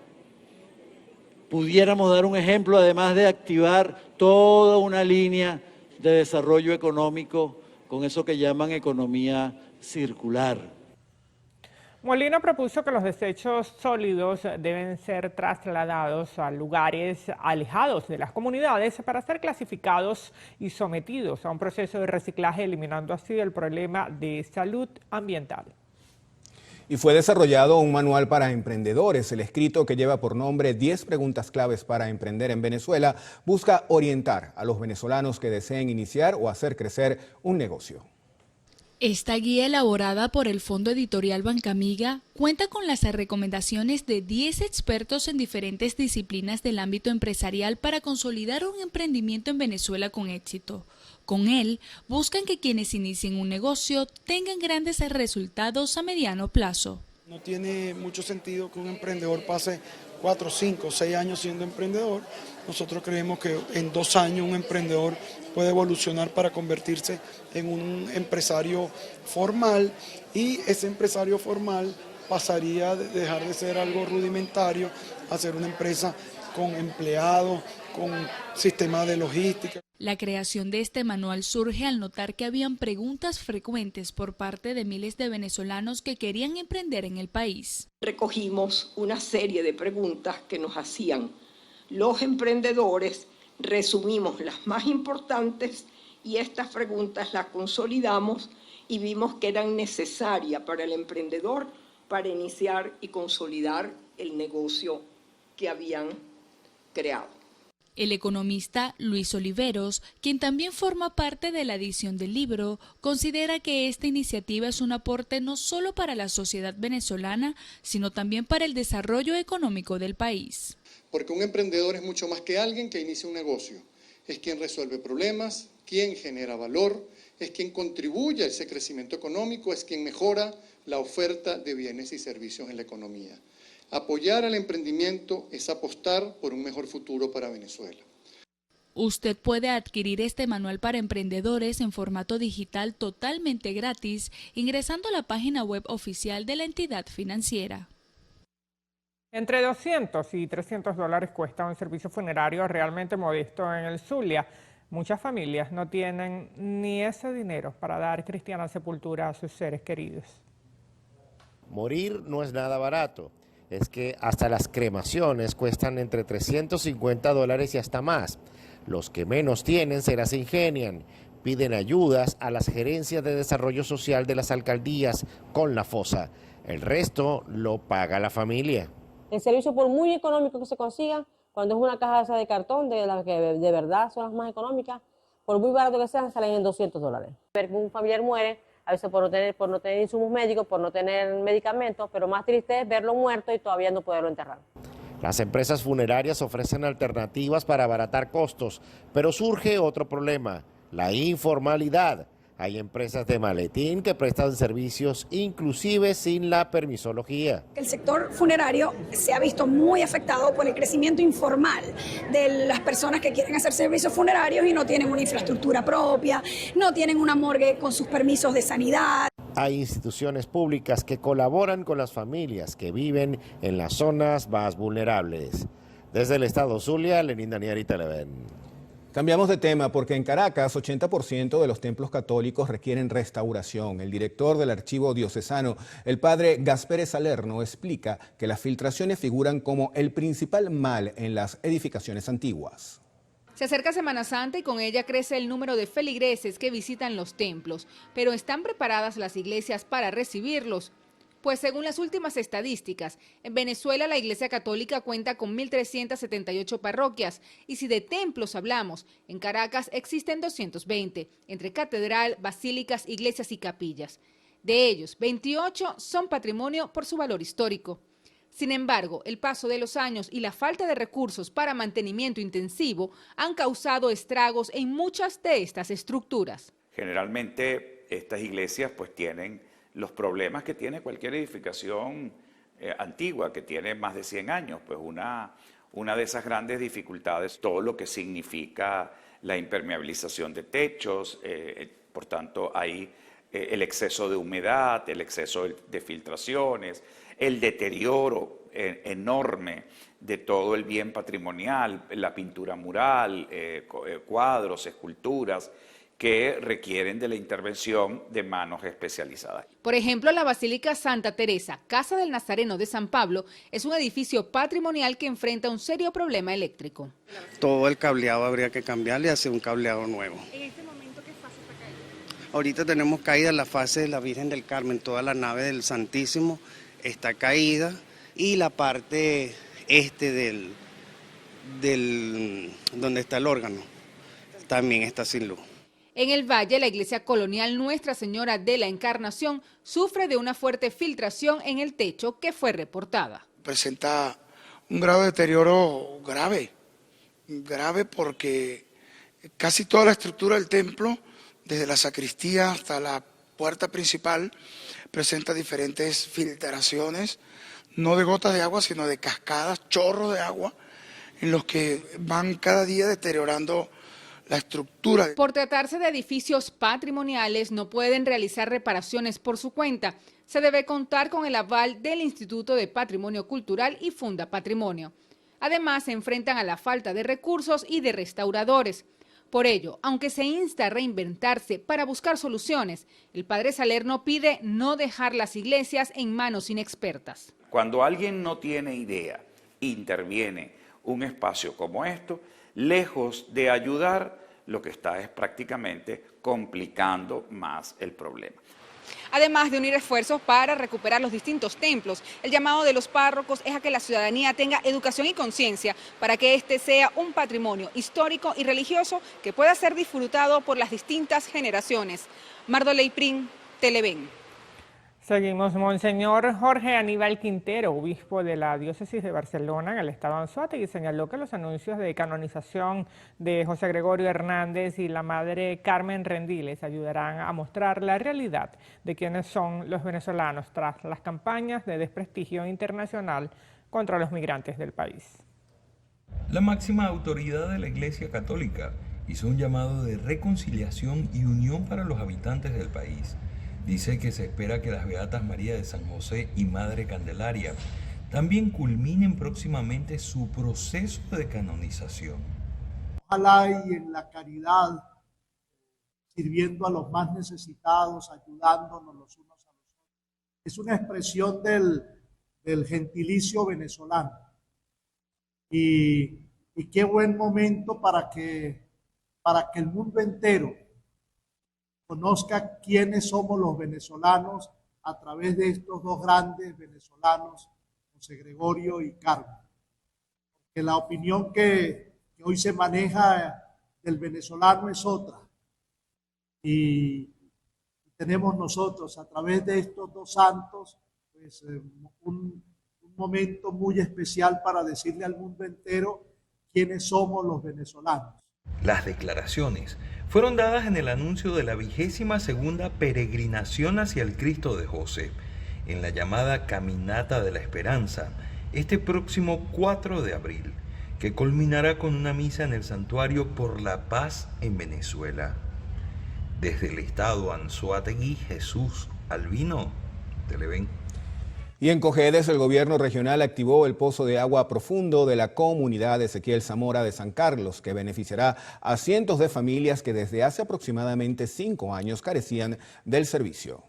pudiéramos dar un ejemplo, además de activar toda una línea de desarrollo económico con eso que llaman economía circular. Molina propuso que los desechos sólidos deben ser trasladados a lugares alejados de las comunidades para ser clasificados y sometidos a un proceso de reciclaje, eliminando así el problema de salud ambiental. Y fue desarrollado un manual para emprendedores. El escrito, que lleva por nombre 10 preguntas claves para emprender en Venezuela, busca orientar a los venezolanos que deseen iniciar o hacer crecer un negocio. Esta guía, elaborada por el Fondo Editorial Bancamiga, cuenta con las recomendaciones de 10 expertos en diferentes disciplinas del ámbito empresarial para consolidar un emprendimiento en Venezuela con éxito. Con él, buscan que quienes inicien un negocio tengan grandes resultados a mediano plazo. No tiene mucho sentido que un emprendedor pase 4, 5, 6 años siendo emprendedor. Nosotros creemos que en 2 años un emprendedor puede evolucionar para convertirse en un empresario formal, y ese empresario formal pasaría de dejar de ser algo rudimentario a ser una empresa con empleados, con sistema de logística. La creación de este manual surge al notar que habían preguntas frecuentes por parte de miles de venezolanos que querían emprender en el país. Recogimos una serie de preguntas que nos hacían los emprendedores, resumimos las más importantes y estas preguntas las consolidamos y vimos que eran necesarias para el emprendedor para iniciar y consolidar el negocio que habían creado. El economista Luis Oliveros, quien también forma parte de la edición del libro, considera que esta iniciativa es un aporte no solo para la sociedad venezolana, sino también para el desarrollo económico del país. Porque un emprendedor es mucho más que alguien que inicia un negocio. Es quien resuelve problemas, quien genera valor, es quien contribuye a ese crecimiento económico, es quien mejora la oferta de bienes y servicios en la economía. Apoyar al emprendimiento es apostar por un mejor futuro para Venezuela. Usted puede adquirir este manual para emprendedores en formato digital totalmente gratis ingresando a la página web oficial de la entidad financiera. Entre 200 y 300 dólares cuesta un servicio funerario realmente modesto en el Zulia. Muchas familias no tienen ni ese dinero para dar cristiana sepultura a sus seres queridos. Morir no es nada barato. Es que hasta las cremaciones cuestan entre 350 dólares y hasta más. Los que menos tienen se las ingenian. Piden ayudas a las gerencias de desarrollo social de las alcaldías con la fosa. El resto lo paga la familia. El servicio, por muy económico que se consiga, cuando es una caja esa de cartón, de las que de verdad son las más económicas, por muy barato que sean, salen en 200 dólares. Un familiar muere, a veces por no tener insumos médicos, por no tener medicamentos, pero más triste es verlo muerto y todavía no poderlo enterrar. Las empresas funerarias ofrecen alternativas para abaratar costos, pero surge otro problema, la informalidad. Hay empresas de maletín que prestan servicios inclusive sin la permisología. El sector funerario se ha visto muy afectado por el crecimiento informal de las personas que quieren hacer servicios funerarios y no tienen una infraestructura propia, no tienen una morgue con sus permisos de sanidad. Hay instituciones públicas que colaboran con las familias que viven en las zonas más vulnerables. Desde el estado Zulia, Lenín Daniel, Televen. Cambiamos de tema porque en Caracas 80% de los templos católicos requieren restauración. El director del Archivo Diocesano, el padre Gaspere Salerno, explica que las filtraciones figuran como el principal mal en las edificaciones antiguas. Se acerca Semana Santa y con ella crece el número de feligreses que visitan los templos, pero ¿están preparadas las iglesias para recibirlos? Pues según las últimas estadísticas, en Venezuela la Iglesia Católica cuenta con 1.378 parroquias y si de templos hablamos, en Caracas existen 220, entre catedral, basílicas, iglesias y capillas. De ellos, 28 son patrimonio por su valor histórico. Sin embargo, el paso de los años y la falta de recursos para mantenimiento intensivo han causado estragos en muchas de estas estructuras. Generalmente estas iglesias pues tienen los problemas que tiene cualquier edificación antigua, que tiene más de 100 años, pues una de esas grandes dificultades, todo lo que significa la impermeabilización de techos, por tanto hay el exceso de humedad, el exceso de filtraciones, el deterioro enorme de todo el bien patrimonial, la pintura mural, cuadros, esculturas, que requieren de la intervención de manos especializadas. Por ejemplo, la Basílica Santa Teresa, Casa del Nazareno de San Pablo, es un edificio patrimonial que enfrenta un serio problema eléctrico. Todo el cableado habría que cambiarle y hacer un cableado nuevo. ¿En este momento qué fase está cayendo? Ahorita tenemos caída en la fase de la Virgen del Carmen, toda la nave del Santísimo está caída y la parte donde está el órgano también está sin luz. En el Valle, la iglesia colonial Nuestra Señora de la Encarnación sufre de una fuerte filtración en el techo que fue reportada. Presenta un grado de deterioro grave porque casi toda la estructura del templo, desde la sacristía hasta la puerta principal, presenta diferentes filtraciones, no de gotas de agua, sino de cascadas, chorros de agua, en los que van cada día deteriorando la estructura. Por tratarse de edificios patrimoniales, no pueden realizar reparaciones por su cuenta. Se debe contar con el aval del Instituto de Patrimonio Cultural y Funda Patrimonio. Además, se enfrentan a la falta de recursos y de restauradores. Por ello, aunque se insta a reinventarse para buscar soluciones, el padre Salerno pide no dejar las iglesias en manos inexpertas. Cuando alguien no tiene idea, interviene un espacio como esto, lejos de ayudar, lo que está es prácticamente complicando más el problema. Además de unir esfuerzos para recuperar los distintos templos, el llamado de los párrocos es a que la ciudadanía tenga educación y conciencia para que este sea un patrimonio histórico y religioso que pueda ser disfrutado por las distintas generaciones. Mardoley Prin, Televen. Seguimos. Monseñor Jorge Aníbal Quintero, obispo de la diócesis de Barcelona en el estado Anzoátegui, señaló que los anuncios de canonización de José Gregorio Hernández y la madre Carmen Rendiles ayudarán a mostrar la realidad de quiénes son los venezolanos tras las campañas de desprestigio internacional contra los migrantes del país. La máxima autoridad de la Iglesia Católica hizo un llamado de reconciliación y unión para los habitantes del país. Dice que se espera que las Beatas María de San José y Madre Candelaria también culminen próximamente su proceso de canonización. Ojalá y en la caridad, sirviendo a los más necesitados, ayudándonos los unos a los otros. Es una expresión del gentilicio venezolano. Y qué buen momento para que el mundo entero conozca quiénes somos los venezolanos a través de estos dos grandes venezolanos, José Gregorio y Carmen. Que la opinión que hoy se maneja del venezolano es otra. Y tenemos nosotros, a través de estos dos santos, pues, un momento muy especial para decirle al mundo entero quiénes somos los venezolanos. Las declaraciones fueron dadas en el anuncio de la 22ª peregrinación hacia el Cristo de José, en la llamada Caminata de la Esperanza, este próximo 4 de abril, que culminará con una misa en el Santuario por la Paz en Venezuela. Desde el estado Anzoátegui, Jesús Albino, Televen. Y en Cojedes, el gobierno regional activó el pozo de agua profundo de la comunidad de Ezequiel Zamora de San Carlos, que beneficiará a cientos de familias que desde hace aproximadamente 5 años carecían del servicio.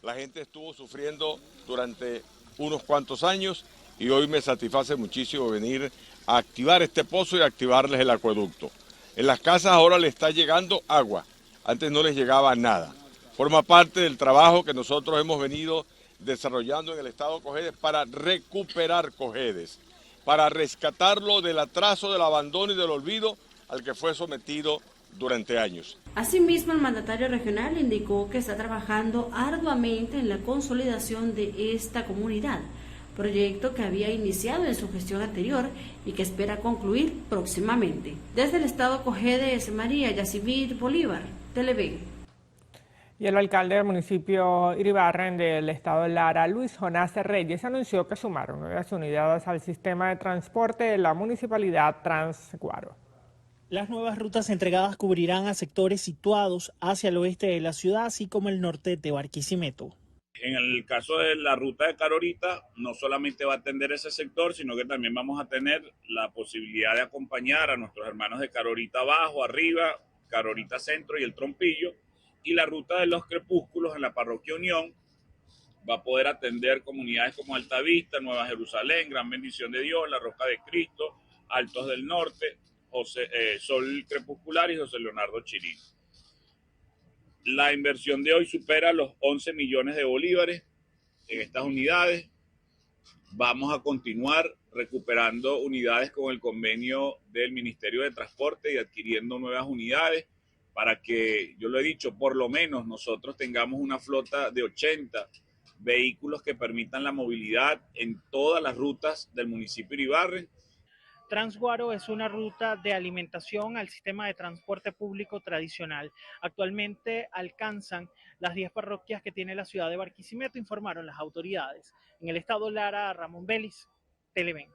La gente estuvo sufriendo durante unos cuantos años y hoy me satisface muchísimo venir a activar este pozo y activarles el acueducto. En las casas ahora les está llegando agua, antes no les llegaba nada. Forma parte del trabajo que nosotros hemos venido desarrollando en el estado Cojedes para recuperar Cojedes, para rescatarlo del atraso, del abandono y del olvido al que fue sometido durante años. Asimismo, el mandatario regional indicó que está trabajando arduamente en la consolidación de esta comunidad, proyecto que había iniciado en su gestión anterior y que espera concluir próximamente. Desde el estado Cojedes, María Yacimir Bolívar, Televen. Y el alcalde del municipio Iribarren del estado Lara, Luis Jonás Reyes, anunció que sumaron 9 unidades al sistema de transporte de la municipalidad Transguaro. Las nuevas rutas entregadas cubrirán a sectores situados hacia el oeste de la ciudad, así como el norte de Barquisimeto. En el caso de la ruta de Carorita, no solamente va a atender ese sector, sino que también vamos a tener la posibilidad de acompañar a nuestros hermanos de Carorita Abajo, Arriba, Carorita Centro y el Trompillo. Y la ruta de los crepúsculos en la parroquia Unión va a poder atender comunidades como Altavista, Nueva Jerusalén, Gran Bendición de Dios, La Roca de Cristo, Altos del Norte, Sol Crepuscular y José Leonardo Chirino. La inversión de hoy supera los 11 millones de bolívares en estas unidades. Vamos a continuar recuperando unidades con el convenio del Ministerio de Transporte y adquiriendo nuevas unidades para que, yo lo he dicho, por lo menos nosotros tengamos una flota de 80 vehículos que permitan la movilidad en todas las rutas del municipio de Iribarren. Transguaro es una ruta de alimentación al sistema de transporte público tradicional. Actualmente alcanzan las 10 parroquias que tiene la ciudad de Barquisimeto, informaron las autoridades. En el estado Lara, Ramón Vélez, Televen.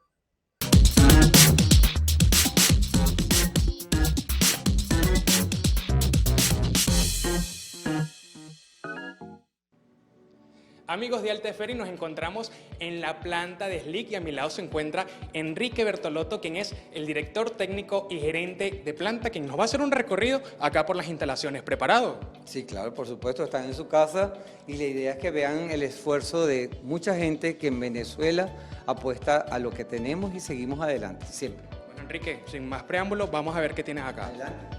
Amigos de Alta Ferry, nos encontramos en la planta de Slick y a mi lado se encuentra Enrique Bertolotto, quien es el director técnico y gerente de planta, quien nos va a hacer un recorrido acá por las instalaciones. ¿Preparado? Sí, claro, por supuesto, están en su casa y la idea es que vean el esfuerzo de mucha gente que en Venezuela apuesta a lo que tenemos y seguimos adelante, siempre. Bueno, Enrique, sin más preámbulos, vamos a ver qué tienes acá. Adelante.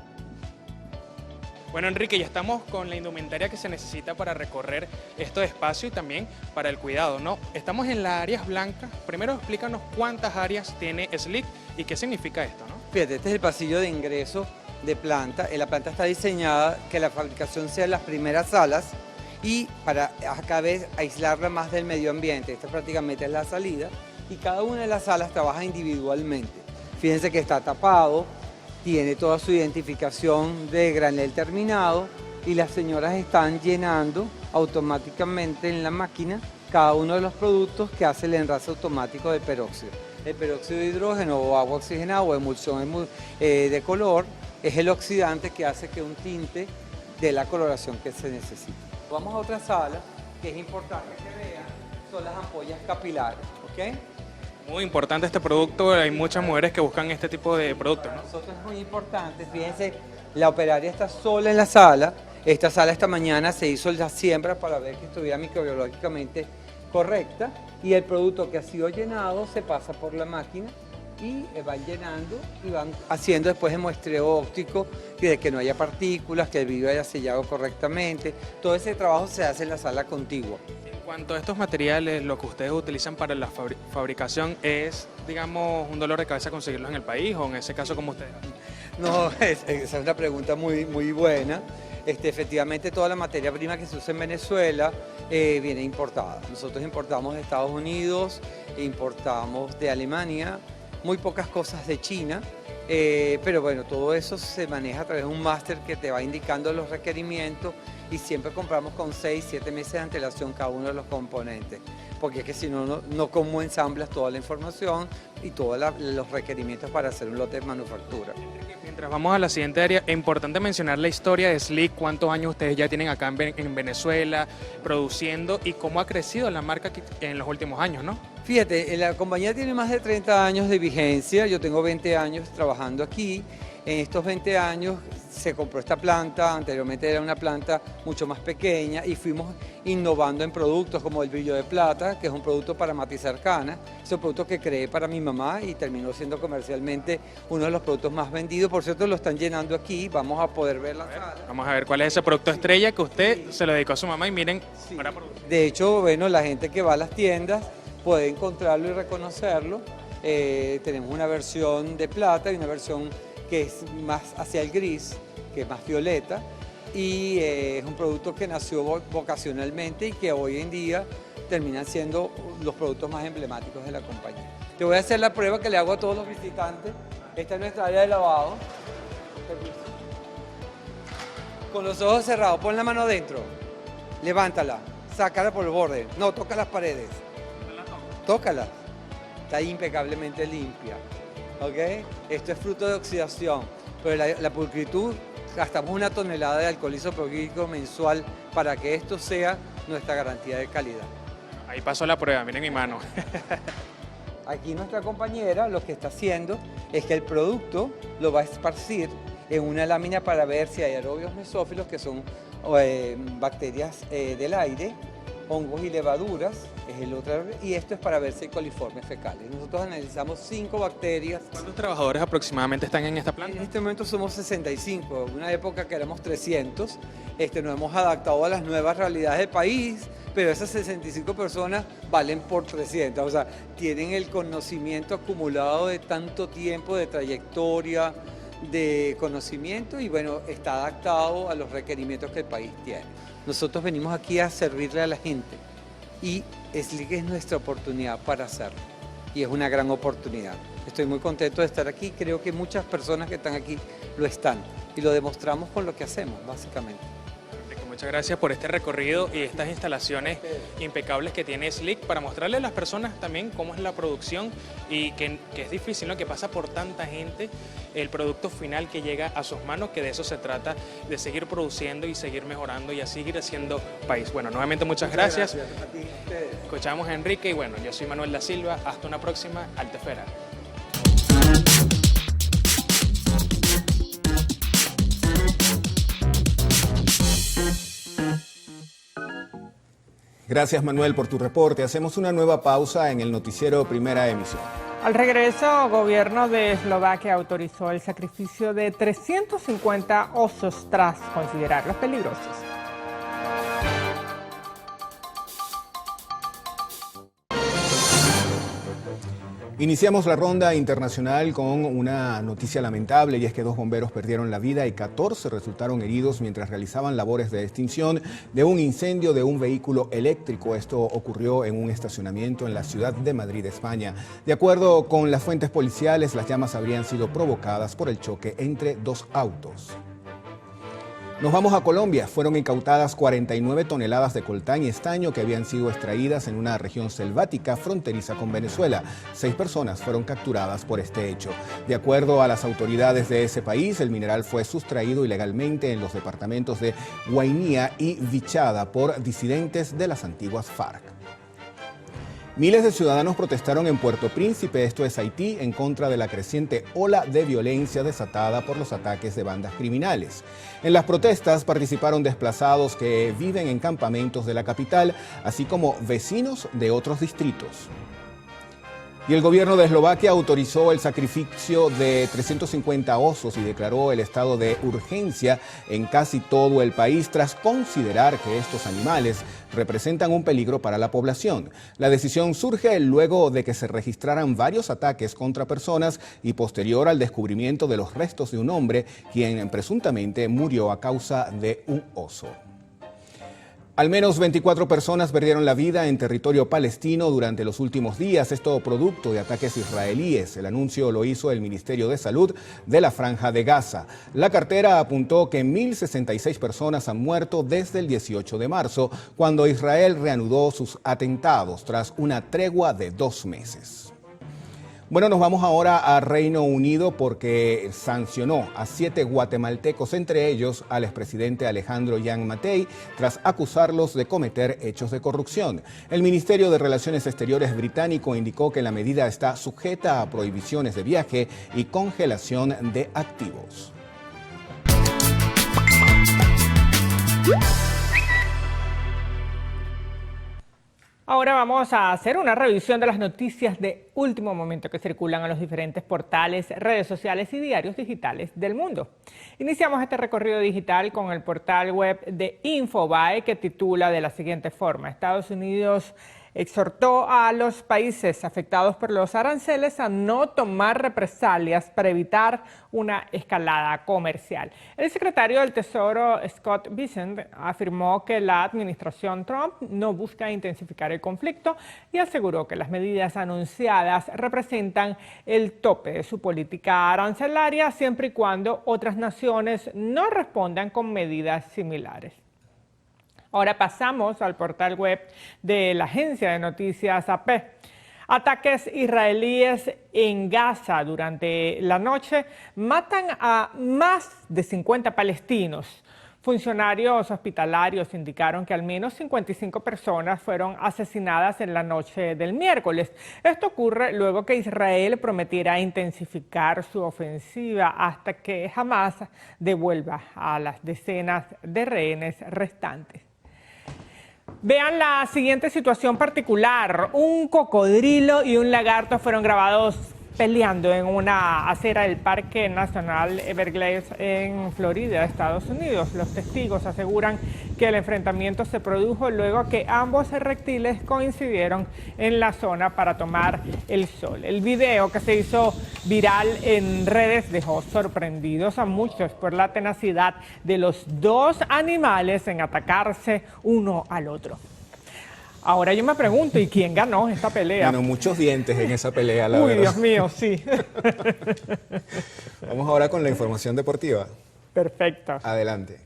Bueno, Enrique, ya estamos con la indumentaria que se necesita para recorrer estos espacios y también para el cuidado, ¿no? Estamos en las áreas blancas. Primero explícanos cuántas áreas tiene Slick y qué significa esto, ¿no? Fíjate, este es el pasillo de ingreso de planta. La planta está diseñada que la fabricación sea en las primeras salas y para a cada vez aislarla más del medio ambiente. Esta prácticamente es la salida y cada una de las salas trabaja individualmente. Fíjense que está tapado, tiene toda su identificación de granel terminado y las señoras están llenando automáticamente en la máquina cada uno de los productos que hace el enrase automático del peróxido. El peróxido de hidrógeno o agua oxigenada o emulsión de color es el oxidante que hace que un tinte dé la coloración que se necesita. Vamos a otra sala que es importante que vean, son las ampollas capilares, ¿ok? Muy importante este producto, hay muchas mujeres que buscan este tipo de productos, ¿no? Para nosotros es muy importante, fíjense, la operaria está sola en la sala. Esta sala esta mañana se hizo la siembra para ver que estuviera microbiológicamente correcta y el producto que ha sido llenado se pasa por la máquina y van llenando y van haciendo después el muestreo óptico de que no haya partículas, que el vidrio haya sellado correctamente. Todo ese trabajo se hace en la sala contigua. En cuanto a estos materiales, lo que ustedes utilizan para la fabricación es, digamos, un dolor de cabeza conseguirlos en el país o en ese caso como ustedes. No, esa es una pregunta muy buena. Efectivamente, toda la materia prima que se usa en Venezuela viene importada. Nosotros importamos de Estados Unidos, importamos de Alemania, muy pocas cosas de China, pero bueno, todo eso se maneja a través de un máster que te va indicando los requerimientos y siempre compramos con 6-7 meses de antelación cada uno de los componentes, porque es que si no, no como ensamblas toda la información y todos los requerimientos para hacer un lote de manufactura. Mientras vamos a la siguiente área, es importante mencionar la historia de Slick, cuántos años ustedes ya tienen acá en Venezuela produciendo y cómo ha crecido la marca en los últimos años, ¿no? Fíjate, la compañía tiene más de 30 años de vigencia, yo tengo 20 años trabajando aquí. En estos 20 años se compró esta planta, anteriormente era una planta mucho más pequeña y fuimos innovando en productos como el brillo de plata, que es un producto para matizar canas. Es un producto que creé para mi mamá y terminó siendo comercialmente uno de los productos más vendidos. Por cierto, lo están llenando aquí, vamos a poder ver la sala. Vamos a ver cuál es ese producto estrella que usted se lo dedicó a su mamá y miren. Sí. De hecho, bueno, la gente que va a las tiendas puede encontrarlo y reconocerlo. Tenemos una versión de plata y una versión que es más hacia el gris, que es más violeta, y es un producto que nació vocacionalmente y que hoy en día terminan siendo los productos más emblemáticos de la compañía. Te voy a hacer la prueba que le hago a todos los visitantes. Esta es nuestra área de lavado. Con los ojos cerrados, pon la mano dentro, levántala, sácala por el borde, no, toca las paredes, tócala, está impecablemente limpia. ¿Okay? Esto es fruto de oxidación, pero la pulcritud, gastamos 1 tonelada de alcohol isopropílico mensual para que esto sea nuestra garantía de calidad. Ahí pasó la prueba, miren mi mano. Aquí nuestra compañera lo que está haciendo es que el producto lo va a esparcir en una lámina para ver si hay aerobios mesófilos, que son bacterias del aire, hongos y levaduras, es el otro, y esto es para ver si hay coliformes fecales. Nosotros analizamos 5 bacterias. ¿Cuántos trabajadores aproximadamente están en esta planta? En este momento somos 65, en una época que éramos 300. Nos hemos adaptado a las nuevas realidades del país, pero esas 65 personas valen por 300, o sea, tienen el conocimiento acumulado de tanto tiempo, de trayectoria, de conocimiento, y bueno, está adaptado a los requerimientos que el país tiene. Nosotros venimos aquí a servirle a la gente y SLIC es nuestra oportunidad para hacerlo, y es una gran oportunidad. Estoy muy contento de estar aquí, creo que muchas personas que están aquí lo están, y lo demostramos con lo que hacemos, básicamente. Muchas gracias por este recorrido y estas instalaciones impecables que tiene SLIC para mostrarle a las personas también cómo es la producción y que es difícil, ¿no? Que pasa por tanta gente el producto final que llega a sus manos, que de eso se trata, de seguir produciendo y seguir mejorando y a seguir haciendo país. Bueno, nuevamente muchas gracias. Escuchamos a Enrique y bueno, yo soy Manuel da Silva. Hasta una próxima Altesfera. Gracias, Manuel, por tu reporte. Hacemos una nueva pausa en el noticiero Primera Emisión. Al regreso, gobierno de Eslovaquia autorizó el sacrificio de 350 osos tras considerarlos peligrosos. Iniciamos la ronda internacional con una noticia lamentable, y es que 2 bomberos perdieron la vida y 14 resultaron heridos mientras realizaban labores de extinción de un incendio de un vehículo eléctrico. Esto ocurrió en un estacionamiento en la ciudad de Madrid, España. De acuerdo con las fuentes policiales, las llamas habrían sido provocadas por el choque entre 2 autos. Nos vamos a Colombia. Fueron incautadas 49 toneladas de coltán y estaño que habían sido extraídas en una región selvática fronteriza con Venezuela. 6 personas fueron capturadas por este hecho. De acuerdo a las autoridades de ese país, el mineral fue sustraído ilegalmente en los departamentos de Guainía y Vichada por disidentes de las antiguas FARC. Miles de ciudadanos protestaron en Puerto Príncipe, esto es Haití, en contra de la creciente ola de violencia desatada por los ataques de bandas criminales. En las protestas participaron desplazados que viven en campamentos de la capital, así como vecinos de otros distritos. Y el gobierno de Eslovaquia autorizó el sacrificio de 350 osos y declaró el estado de urgencia en casi todo el país tras considerar que estos animales representan un peligro para la población. La decisión surge luego de que se registraran varios ataques contra personas y posterior al descubrimiento de los restos de un hombre quien presuntamente murió a causa de un oso. Al menos 24 personas perdieron la vida en territorio palestino durante los últimos días, esto producto de ataques israelíes. El anuncio lo hizo el Ministerio de Salud de la Franja de Gaza. La cartera apuntó que 1.066 personas han muerto desde el 18 de marzo, cuando Israel reanudó sus atentados tras una tregua de 2 meses. Bueno, nos vamos ahora a Reino Unido porque sancionó a 7 guatemaltecos, entre ellos al expresidente Alejandro Gianmattei, tras acusarlos de cometer hechos de corrupción. El Ministerio de Relaciones Exteriores británico indicó que la medida está sujeta a prohibiciones de viaje y congelación de activos. Ahora vamos a hacer una revisión de las noticias de último momento que circulan en los diferentes portales, redes sociales y diarios digitales del mundo. Iniciamos este recorrido digital con el portal web de Infobae, que titula de la siguiente forma: Estados Unidos exhortó a los países afectados por los aranceles a no tomar represalias para evitar una escalada comercial. El secretario del Tesoro, Scott Bessent, afirmó que la administración Trump no busca intensificar el conflicto y aseguró que las medidas anunciadas representan el tope de su política arancelaria, siempre y cuando otras naciones no respondan con medidas similares. Ahora pasamos al portal web de la agencia de noticias AP. Ataques israelíes en Gaza durante la noche matan a más de 50 palestinos. Funcionarios hospitalarios indicaron que al menos 55 personas fueron asesinadas en la noche del miércoles. Esto ocurre luego que Israel prometiera intensificar su ofensiva hasta que Hamas devuelva a las decenas de rehenes restantes. Vean la siguiente situación particular. Un cocodrilo y un lagarto fueron grabados peleando en una acera del Parque Nacional Everglades en Florida, Estados Unidos. Los testigos aseguran que el enfrentamiento se produjo luego que ambos reptiles coincidieron en la zona para tomar el sol. El video, que se hizo viral en redes, dejó sorprendidos a muchos por la tenacidad de los dos animales en atacarse uno al otro. Ahora yo me pregunto, ¿y quién ganó esta pelea? Bueno, muchos dientes en esa pelea, la verdad. Uy, Dios mío, sí. Vamos ahora con la información deportiva. Perfecto. Adelante.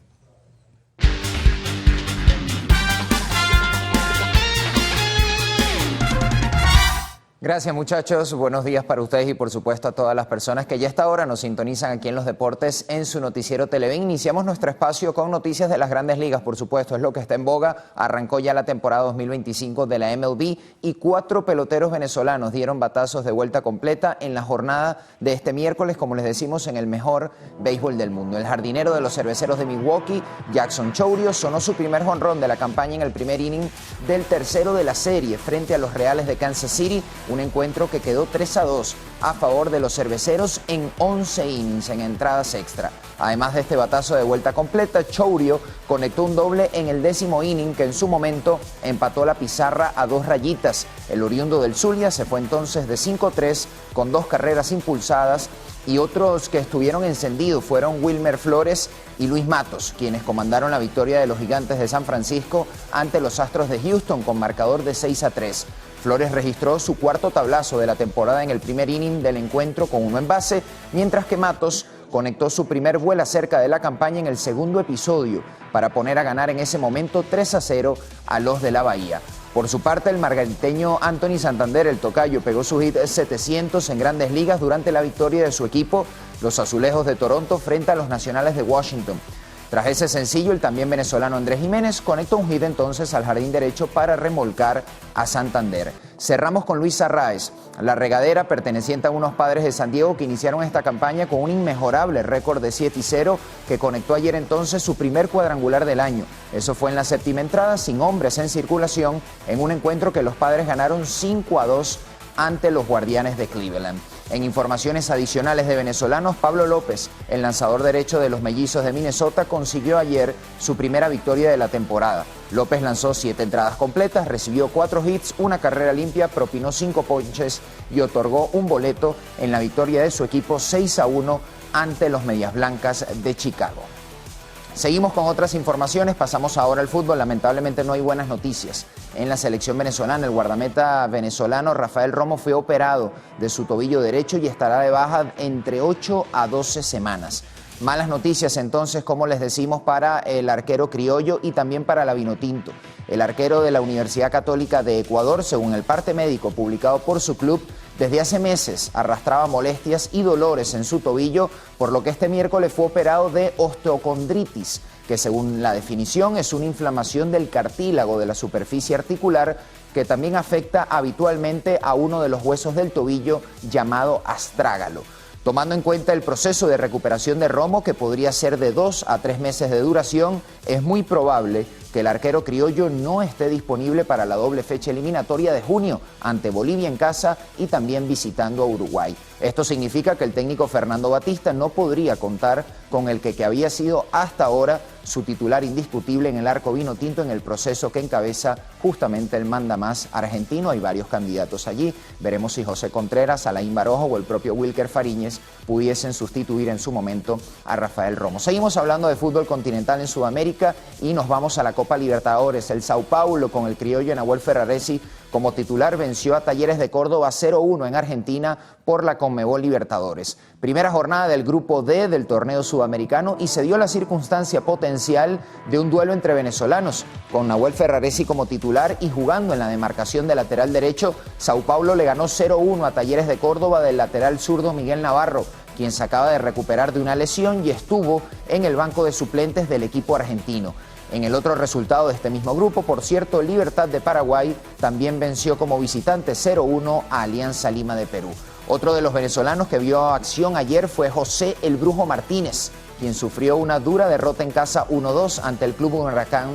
Gracias, muchachos, buenos días para ustedes y por supuesto a todas las personas que ya a esta hora nos sintonizan aquí en Los Deportes en su noticiero Televen. Iniciamos nuestro espacio con noticias de las Grandes Ligas, por supuesto, es lo que está en boga. Arrancó ya la temporada 2025 de la MLB y 4 peloteros venezolanos dieron batazos de vuelta completa en la jornada de este miércoles, como les decimos, en el mejor béisbol del mundo. El jardinero de los Cerveceros de Milwaukee, Jackson Chourio, sonó su primer jonrón de la campaña en el primer inning del tercero de la serie frente a los Reales de Kansas City, un encuentro que quedó 3-2 a favor de los Cerveceros en 11 innings en entradas extra. Además de este batazo de vuelta completa, Chourio conectó un doble en el 10º inning que en su momento empató la pizarra a 2 rayitas. El oriundo del Zulia se fue entonces de 5-3 con 2 carreras impulsadas, y otros que estuvieron encendidos fueron Wilmer Flores y Luis Matos, quienes comandaron la victoria de los Gigantes de San Francisco ante los Astros de Houston con marcador de 6-3. Flores registró su 4º tablazo de la temporada en el primer inning del encuentro con 1 en base, mientras que Matos conectó su primer vuela cerca de la campaña en el segundo episodio para poner a ganar en ese momento 3-0 a los de la Bahía. Por su parte, el margariteño Anthony Santander, el tocayo, pegó su hit 700 en Grandes Ligas durante la victoria de su equipo, los Azulejos de Toronto, frente a los Nacionales de Washington. Tras ese sencillo, el también venezolano Andrés Jiménez conectó un hit entonces al jardín derecho para remolcar a Santander. Cerramos con Luis Arraez, la regadera perteneciente a unos Padres de San Diego que iniciaron esta campaña con un inmejorable récord de 7-0 que conectó ayer entonces su primer cuadrangular del año. Eso fue en la 7ª entrada, sin hombres en circulación, en un encuentro que los Padres ganaron 5-2 ante los Guardianes de Cleveland. En informaciones adicionales de venezolanos, Pablo López, el lanzador derecho de los Mellizos de Minnesota, consiguió ayer su primera victoria de la temporada. López lanzó 7 entradas completas, recibió 4 hits, 1 carrera limpia, propinó 5 ponches y otorgó un boleto en la victoria de su equipo 6-1 ante los Medias Blancas de Chicago. Seguimos con otras informaciones, pasamos ahora al fútbol. Lamentablemente no hay buenas noticias. En la selección venezolana, el guardameta venezolano Rafael Romo fue operado de su tobillo derecho y estará de baja entre 8 a 12 semanas. Malas noticias entonces, como les decimos, para el arquero criollo y también para la Vinotinto. El arquero de la Universidad Católica de Ecuador, según el parte médico publicado por su club, desde hace meses arrastraba molestias y dolores en su tobillo, por lo que este miércoles fue operado de osteocondritis, que según la definición es una inflamación del cartílago de la superficie articular que también afecta habitualmente a uno de los huesos del tobillo llamado astrágalo. Tomando en cuenta el proceso de recuperación de Romo, que podría ser de 2 a 3 meses de duración, es muy probable que el arquero criollo no esté disponible para la doble fecha eliminatoria de junio ante Bolivia en casa y también visitando a Uruguay. Esto significa que el técnico Fernando Batista no podría contar con el que había sido hasta ahora su titular indiscutible en el arco vinotinto en el proceso que encabeza justamente el mandamás argentino. Hay varios candidatos allí. Veremos si José Contreras, Alain Barojo o el propio Wilker Fariñez pudiesen sustituir en su momento a Rafael Romo. Seguimos hablando de fútbol continental en Sudamérica y nos vamos a la Copa Libertadores. El Sao Paulo, con el criollo Nahuel Ferraresi como titular, venció a Talleres de Córdoba 0-1 en Argentina por la Conmebol Libertadores. Primera jornada del Grupo D del torneo sudamericano y se dio la circunstancia potencial de un duelo entre venezolanos, con Nahuel Ferraresi como titular y jugando en la demarcación de lateral derecho. Sao Paulo le ganó 0-1 a Talleres de Córdoba del lateral zurdo Miguel Navarro, quien se acaba de recuperar de una lesión y estuvo en el banco de suplentes del equipo argentino. En el otro resultado de este mismo grupo, por cierto, Libertad de Paraguay también venció como visitante 0-1 a Alianza Lima de Perú. Otro de los venezolanos que vio acción ayer fue José El Brujo Martínez, quien sufrió una dura derrota en casa 1-2 ante el Club Huracán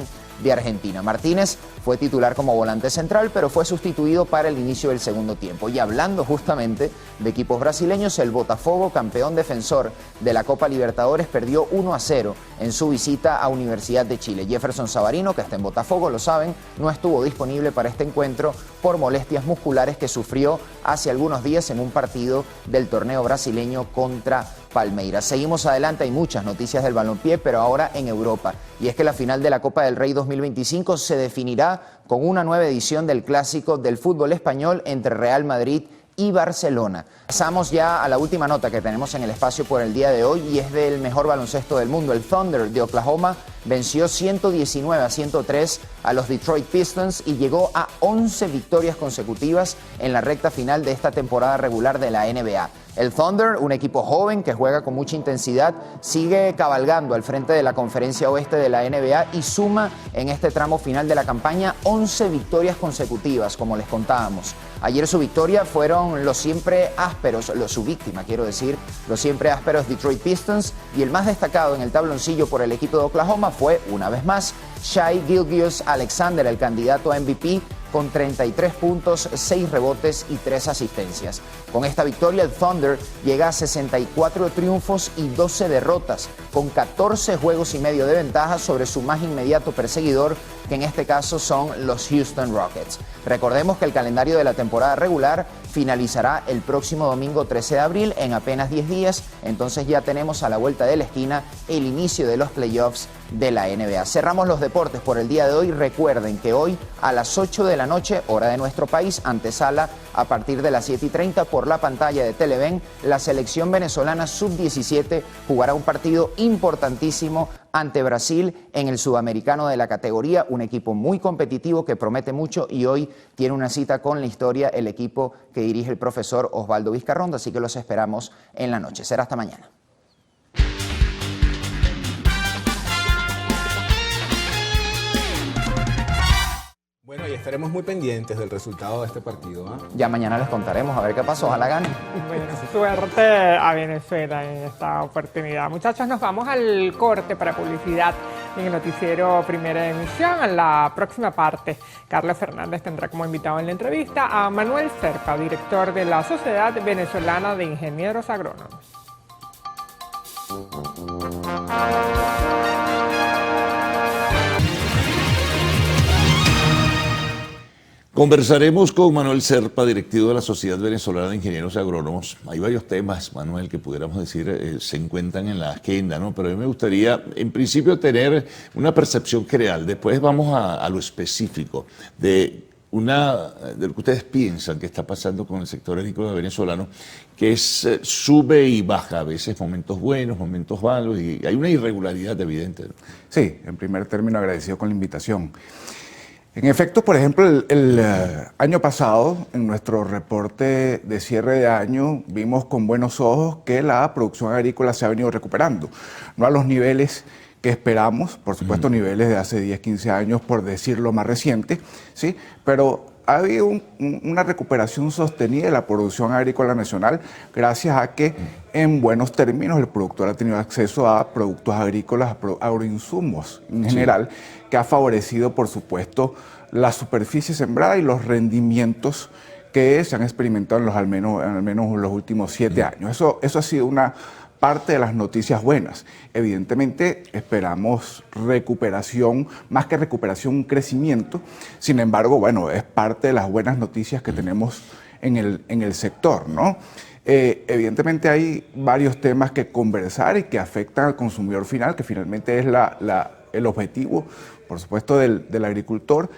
de Argentina. Martínez fue titular como volante central, pero fue sustituido para el inicio del segundo tiempo. Y hablando justamente de equipos brasileños, el Botafogo, campeón defensor de la Copa Libertadores, perdió 1-0 en su visita a Universidad de Chile. Jefferson Savarino, que está en Botafogo, lo saben, no estuvo disponible para este encuentro por molestias musculares que sufrió hace algunos días en un partido del torneo brasileño contra Palmeiras. Seguimos adelante, hay muchas noticias del balompié, pero ahora en Europa. Y es que la final de la Copa del Rey 2025 se definirá con una nueva edición del clásico del fútbol español entre Real Madrid y Barcelona. Pasamos ya a la última nota que tenemos en el espacio por el día de hoy y es del mejor baloncesto del mundo. El Thunder de Oklahoma venció 119-103 a los Detroit Pistons y llegó a 11 victorias consecutivas en la recta final de esta temporada regular de la NBA. El Thunder, un equipo joven que juega con mucha intensidad, sigue cabalgando al frente de la conferencia oeste de la NBA y suma en este tramo final de la campaña 11 victorias consecutivas, como les contábamos. Ayer su victoria fueron los siempre ásperos, su víctima quiero decir, los siempre ásperos Detroit Pistons, y el más destacado en el tabloncillo por el equipo de Oklahoma fue, una vez más, Shai Gilgeous-Alexander, el candidato a MVP, con 33 puntos, 6 rebotes y 3 asistencias. Con esta victoria, el Thunder llega a 64 triunfos y 12 derrotas, con 14 juegos y medio de ventaja sobre su más inmediato perseguidor, que en este caso son los Houston Rockets. Recordemos que el calendario de la temporada regular finalizará el próximo domingo 13 de abril, en apenas 10 días, entonces ya tenemos a la vuelta de la esquina el inicio de los playoffs de la NBA. Cerramos los deportes por el día de hoy. Recuerden que hoy a las 8 de la noche, hora de nuestro país, antesala a partir de las 7:30 por la pantalla de Televen, la selección venezolana sub-17 jugará un partido importantísimo ante Brasil en el sudamericano de la categoría, un equipo muy competitivo que promete mucho y hoy tiene una cita con la historia el equipo que dirige el profesor Osvaldo Vizcarrondo, así que los esperamos en la noche. Será hasta mañana. Bueno, y estaremos muy pendientes del resultado de este partido, ¿eh? Ya mañana les contaremos a ver qué pasó, ojalá gane. Bueno, suerte a Venezuela en esta oportunidad. Muchachos, nos vamos al corte para publicidad en el noticiero Primera Emisión. En la próxima parte, Carlos Fernández tendrá como invitado en la entrevista a Manuel Serpa, director de la Sociedad Venezolana de Ingenieros Agrónomos. Conversaremos con Manuel Serpa, directivo de la Sociedad Venezolana de Ingenieros Agrónomos. Hay varios temas, Manuel, que pudiéramos decir se encuentran en la agenda, ¿no? Pero a mí me gustaría, en principio, tener una percepción general. Después vamos a lo específico de lo que ustedes piensan que está pasando con el sector agrícola venezolano, que es sube y baja, a veces momentos buenos, momentos malos, y hay una irregularidad evidente, ¿no? Sí, en primer término agradecido con la invitación. En efecto, por ejemplo, el año pasado, en nuestro reporte de cierre de año, vimos con buenos ojos que la producción agrícola se ha venido recuperando. No a los niveles que esperamos, por supuesto niveles de hace 10, 15 años, por decirlo más reciente, ¿sí? Pero ha habido una recuperación sostenida de la producción agrícola nacional gracias a que, en buenos términos, el productor ha tenido acceso a productos agrícolas, a agroinsumos en general, que ha favorecido, por supuesto, la superficie sembrada y los rendimientos que se han experimentado al menos en los últimos 7 años. Eso ha sido una parte de las noticias buenas. Evidentemente esperamos recuperación, más que recuperación, un crecimiento. Sin embargo, bueno, es parte de las buenas noticias que tenemos en el sector, ¿no? Evidentemente hay varios temas que conversar y que afectan al consumidor final, que finalmente es el objetivo, por supuesto, del agricultor,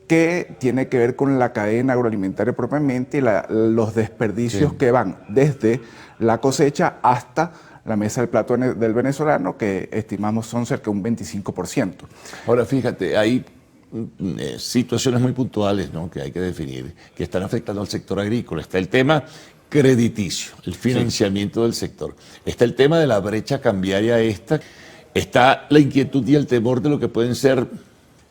que tiene que ver con la cadena agroalimentaria propiamente y los desperdicios que van desde la cosecha hasta la mesa del plato del venezolano, que estimamos son cerca de un 25%. Ahora, fíjate, hay situaciones muy puntuales, ¿no?, que hay que definir, que están afectando al sector agrícola. Está el tema crediticio, el financiamiento del sector. Está el tema de la brecha cambiaria esta. Está la inquietud y el temor de lo que pueden ser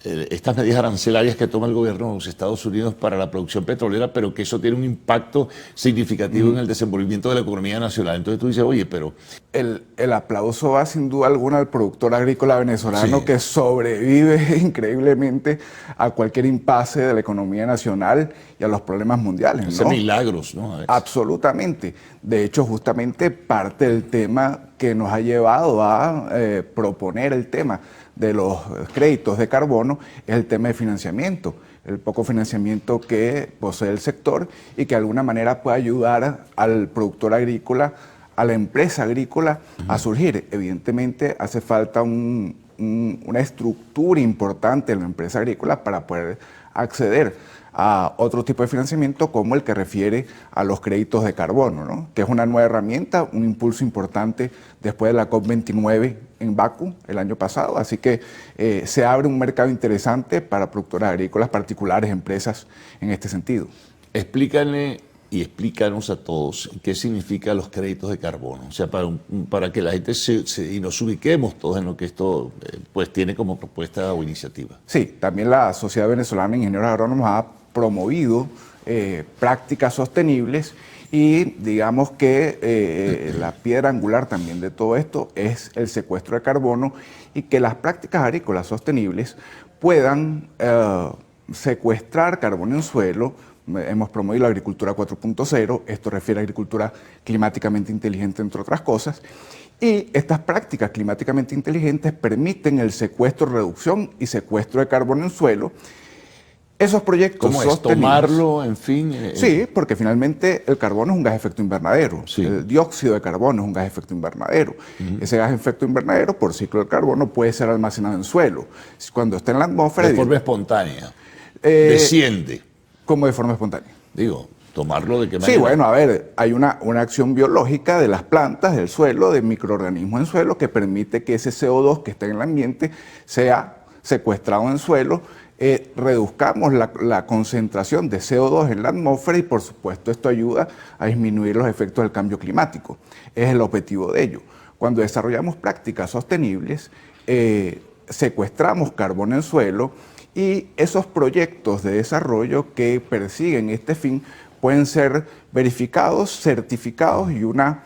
estas medidas arancelarias que toma el gobierno de los Estados Unidos para la producción petrolera, pero que eso tiene un impacto significativo en el desenvolvimiento de la economía nacional. Entonces tú dices, oye, pero... El aplauso va sin duda alguna al productor agrícola venezolano, que sobrevive increíblemente a cualquier impasse de la economía nacional y a los problemas mundiales, Hace milagros, ¿no? Absolutamente. De hecho, justamente parte del tema que nos ha llevado a proponer el tema de los créditos de carbono es el tema de financiamiento, el poco financiamiento que posee el sector y que de alguna manera puede ayudar al productor agrícola, a la empresa agrícola a surgir. Evidentemente hace falta una estructura importante en la empresa agrícola para poder acceder a otro tipo de financiamiento como el que refiere a los créditos de carbono, ¿no? Que es una nueva herramienta, un impulso importante después de la COP29 en Bakú el año pasado. Así que se abre un mercado interesante para productores agrícolas particulares, empresas en este sentido. Explícanle y explícanos a todos qué significa los créditos de carbono, o sea, para que la gente y nos ubiquemos todos en lo que esto pues tiene como propuesta o iniciativa. Sí, también la Sociedad Venezolana de Ingenieros Agrónomos ha promovido prácticas sostenibles y digamos que la piedra angular también de todo esto es el secuestro de carbono y que las prácticas agrícolas sostenibles puedan secuestrar carbono en suelo. Hemos promovido la agricultura 4.0, esto refiere a agricultura climáticamente inteligente, entre otras cosas, y estas prácticas climáticamente inteligentes permiten el secuestro, reducción y secuestro de carbono en suelo. Esos proyectos ¿Cómo es? Tomarlo, en fin. Sí, porque finalmente el carbono es un gas de efecto invernadero. Sí. El dióxido de carbono es un gas de efecto invernadero. Ese gas de efecto invernadero, por ciclo del carbono, puede ser almacenado en suelo. Cuando está en la atmósfera... De forma espontánea. Desciende. ¿Cómo de forma espontánea? Digo, tomarlo de qué manera. Sí, bueno, a ver, hay una acción biológica de las plantas, del suelo, de microorganismos en suelo, que permite que ese CO2 que está en el ambiente sea secuestrado en suelo, reduzcamos la concentración de CO2 en la atmósfera y por supuesto esto ayuda a disminuir los efectos del cambio climático. Es el objetivo de ello. Cuando desarrollamos prácticas sostenibles, secuestramos carbono en suelo y esos proyectos de desarrollo que persiguen este fin pueden ser verificados, certificados y una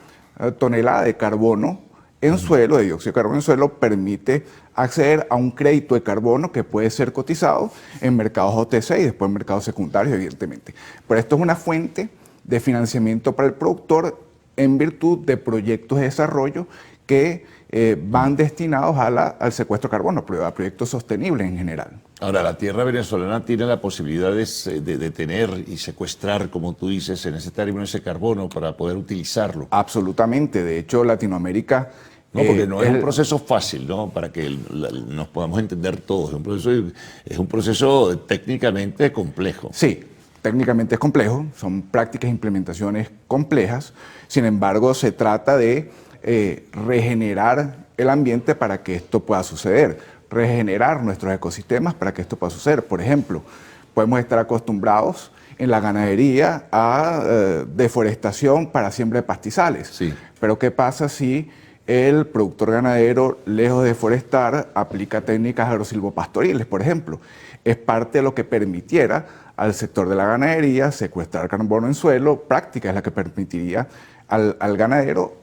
tonelada de carbono en suelo, de dióxido de carbono en suelo, permite acceder a un crédito de carbono que puede ser cotizado en mercados OTC y después en mercados secundarios, evidentemente. Pero esto es una fuente de financiamiento para el productor en virtud de proyectos de desarrollo que van destinados al secuestro de carbono, a proyectos sostenibles en general. Ahora, la tierra venezolana tiene la posibilidad de tener y secuestrar, como tú dices, en ese término, ese carbono para poder utilizarlo. Absolutamente. De hecho, Latinoamérica... No, porque no es un proceso fácil, ¿no? Para que nos podamos entender todos. Es un proceso técnicamente complejo. Sí, técnicamente es complejo. Son prácticas e implementaciones complejas. Sin embargo, se trata de regenerar el ambiente para que esto pueda suceder. Regenerar nuestros ecosistemas para que esto pueda suceder. Por ejemplo, podemos estar acostumbrados en la ganadería a deforestación para siembra de pastizales. Sí. Pero ¿qué pasa si el productor ganadero, lejos de deforestar, aplica técnicas agrosilvopastoriles, por ejemplo? Es parte de lo que permitiera al sector de la ganadería secuestrar carbono en suelo, práctica es la que permitiría al ganadero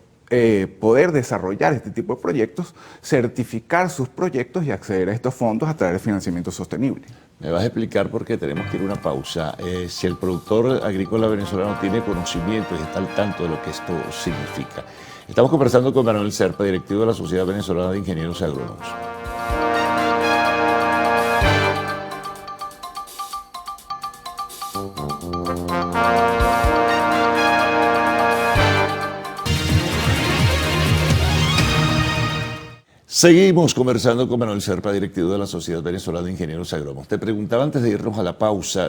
poder desarrollar este tipo de proyectos, certificar sus proyectos y acceder a estos fondos a través de financiamiento sostenible. Me vas a explicar por qué tenemos que ir a una pausa. Si el productor agrícola venezolano tiene conocimiento y está al tanto de lo que esto significa. Estamos conversando con Manuel Serpa, directivo de la Sociedad Venezolana de Ingenieros Agrónomos. Seguimos conversando con Manuel Serpa, directivo de la Sociedad Venezolana de Ingenieros Agrónomos. Te preguntaba antes de irnos a la pausa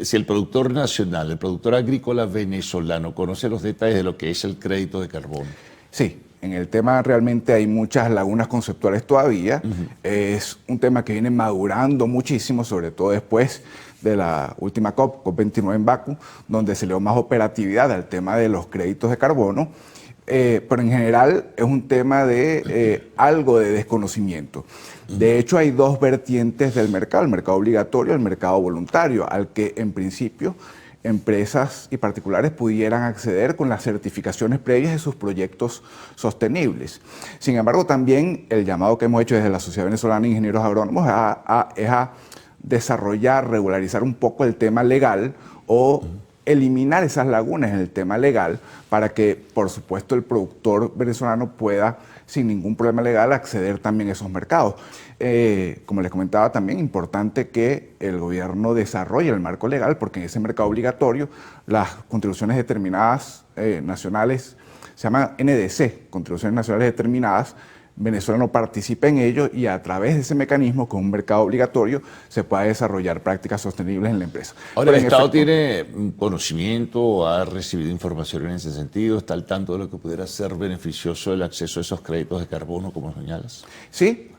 si el productor nacional, el productor agrícola venezolano, conoce los detalles de lo que es el crédito de carbono. Sí, en el tema realmente hay muchas lagunas conceptuales todavía. Es un tema que viene madurando muchísimo, sobre todo después de la última COP29 en Bakú, donde se le dio más operatividad al tema de los créditos de carbono. pero en general es un tema de algo de desconocimiento. De hecho, hay dos vertientes del mercado, el mercado obligatorio y el mercado voluntario, al que en principio empresas y particulares pudieran acceder con las certificaciones previas de sus proyectos sostenibles. Sin embargo, también el llamado que hemos hecho desde la Sociedad Venezolana de Ingenieros Agrónomos es a desarrollar, regularizar un poco el tema legal o eliminar esas lagunas en el tema legal para que, por supuesto, el productor venezolano pueda, sin ningún problema legal, acceder también a esos mercados. Como les comentaba, también importante que el gobierno desarrolle el marco legal, porque en ese mercado obligatorio las contribuciones determinadas nacionales, se llaman NDC, contribuciones nacionales determinadas, Venezuela no participa en ello y a través de ese mecanismo, con un mercado obligatorio, se puede desarrollar prácticas sostenibles en la empresa. Ahora, ¿el Estado tiene conocimiento, ha recibido información en ese sentido, está al tanto de lo que pudiera ser beneficioso el acceso a esos créditos de carbono, como señalas? Sí,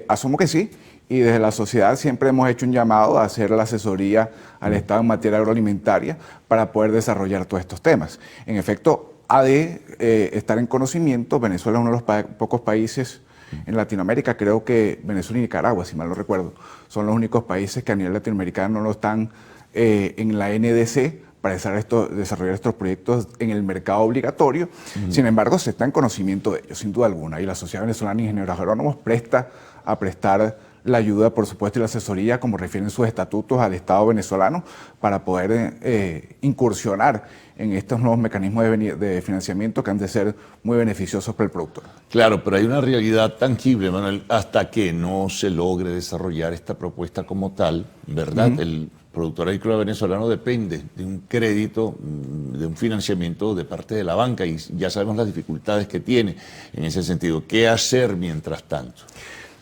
asumo que sí. Y desde la sociedad siempre hemos hecho un llamado a hacer la asesoría al Estado en materia agroalimentaria para poder desarrollar todos estos temas. En efecto, ha de estar en conocimiento. Venezuela es uno de los pocos países en Latinoamérica, creo que Venezuela y Nicaragua, si mal no recuerdo, son los únicos países que a nivel latinoamericano no están en la NDC para desarrollar estos proyectos en el mercado obligatorio. Sin embargo, se está en conocimiento de ellos, sin duda alguna, y la Sociedad Venezolana de Ingenieros Agrónomos presta a prestar la ayuda, por supuesto, y la asesoría, como refieren sus estatutos, al Estado venezolano para poder incursionar en estos nuevos mecanismos de financiamiento que han de ser muy beneficiosos para el productor. Claro, pero hay una realidad tangible, Manuel, hasta que no se logre desarrollar esta propuesta como tal, ¿verdad? El productor agrícola venezolano depende de un crédito, de un financiamiento de parte de la banca, y ya sabemos las dificultades que tiene en ese sentido. ¿Qué hacer mientras tanto?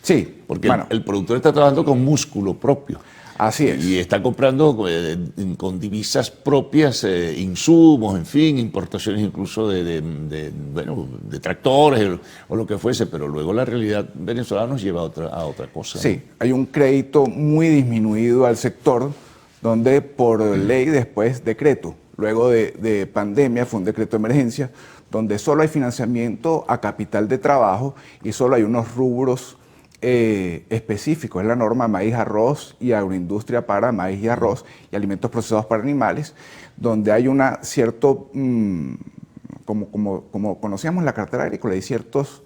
Sí, porque el productor está trabajando con músculo propio. Así es. Y está comprando con divisas propias, insumos, en fin, importaciones incluso de tractores o lo que fuese, pero luego la realidad venezolana nos lleva a otra cosa. Sí, hay un crédito muy disminuido al sector, donde por ley, después decreto, luego de pandemia fue un decreto de emergencia, donde solo hay financiamiento a capital de trabajo y solo hay unos rubros específico, es la norma maíz, arroz y agroindustria para maíz y arroz y alimentos procesados para animales, donde hay una cierto, como conocíamos la cartera agrícola, hay ciertas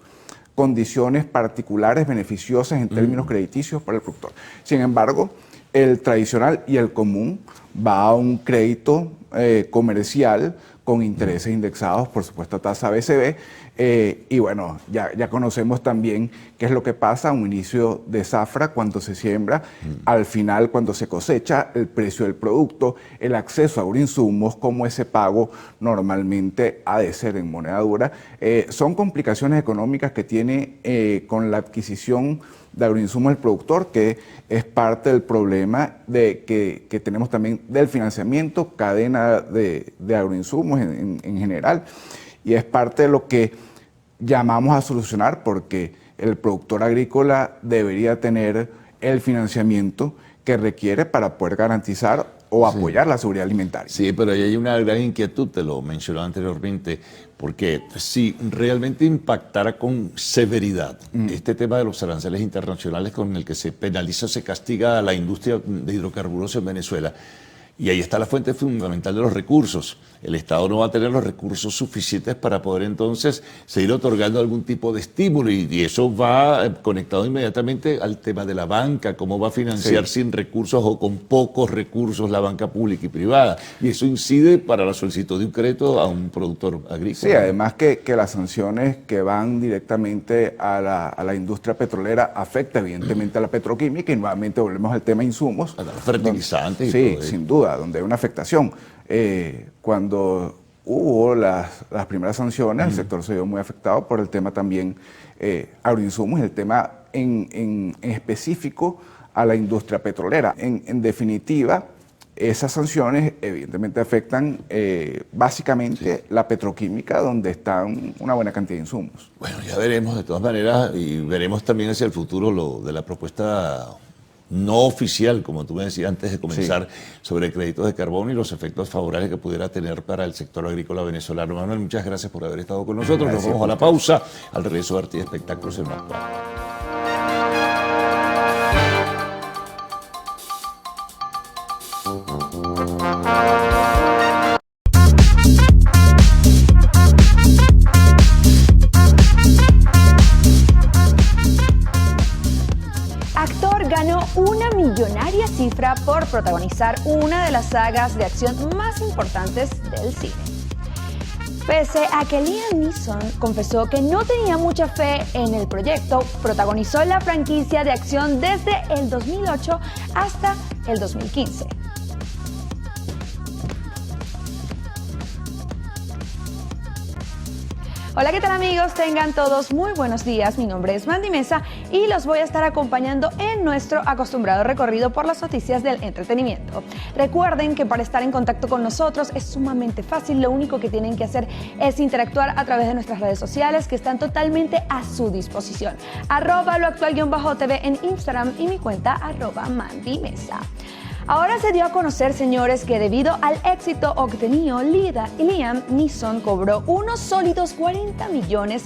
condiciones particulares beneficiosas en términos crediticios para el productor. Sin embargo, el tradicional y el común va a un crédito comercial con intereses indexados, por supuesto, a tasa BCB, y bueno, ya conocemos también qué es lo que pasa a un inicio de zafra cuando se siembra, al final cuando se cosecha, el precio del producto, el acceso a agroinsumos, como ese pago normalmente ha de ser en moneda dura. Son complicaciones económicas que tiene con la adquisición de agroinsumos del productor, que es parte del problema que tenemos también del financiamiento, cadena de agroinsumos en general, y es parte de lo que llamamos a solucionar, porque el productor agrícola debería tener el financiamiento que requiere para poder garantizar o apoyar la seguridad alimentaria. Sí, pero ahí hay una gran inquietud, te lo mencionaba anteriormente, porque si realmente impactara con severidad este tema de los aranceles internacionales con el que se penaliza o se castiga a la industria de hidrocarburos en Venezuela, y ahí está la fuente fundamental de los recursos. El Estado no va a tener los recursos suficientes para poder entonces seguir otorgando algún tipo de estímulo, y eso va conectado inmediatamente al tema de la banca, cómo va a financiar sin recursos o con pocos recursos la banca pública y privada. Y eso incide para la solicitud de un crédito a un productor agrícola. Sí, además que las sanciones que van directamente a la industria petrolera afecta evidentemente a la petroquímica, y nuevamente volvemos al tema insumos. A los fertilizantes. Sí, y todo sin duda, donde hay una afectación. Cuando hubo las primeras sanciones, el sector se vio muy afectado por el tema también agroinsumos y el tema en específico a la industria petrolera. En definitiva, esas sanciones evidentemente afectan básicamente la petroquímica, donde están una buena cantidad de insumos. Bueno, ya veremos de todas maneras, y veremos también hacia el futuro lo de la propuesta no oficial, como tú me decías antes de comenzar, sobre créditos de carbono y los efectos favorables que pudiera tener para el sector agrícola venezolano. Manuel, muchas gracias por haber estado con nosotros. Nos vamos a la pausa, al regreso de Arte y Espectáculos en Lo Actual. Ganó una millonaria cifra por protagonizar una de las sagas de acción más importantes del cine. Pese a que Liam Neeson confesó que no tenía mucha fe en el proyecto, protagonizó la franquicia de acción desde el 2008 hasta el 2015. Hola, ¿qué tal amigos? Tengan todos muy buenos días. Mi nombre es Mandy Mesa y los voy a estar acompañando en nuestro acostumbrado recorrido por las noticias del entretenimiento. Recuerden que para estar en contacto con nosotros es sumamente fácil. Lo único que tienen que hacer es interactuar a través de nuestras redes sociales que están totalmente a su disposición. @loactual_tv en Instagram y mi cuenta @Mandy Mesa. Ahora se dio a conocer, señores, que debido al éxito obtenido, Liam Neeson cobró unos sólidos $40 millones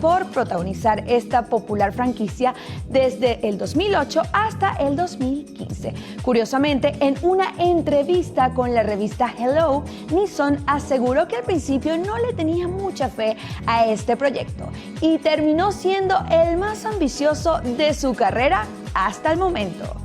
por protagonizar esta popular franquicia desde el 2008 hasta el 2015. Curiosamente, en una entrevista con la revista Hello, Neeson aseguró que al principio no le tenía mucha fe a este proyecto y terminó siendo el más ambicioso de su carrera hasta el momento.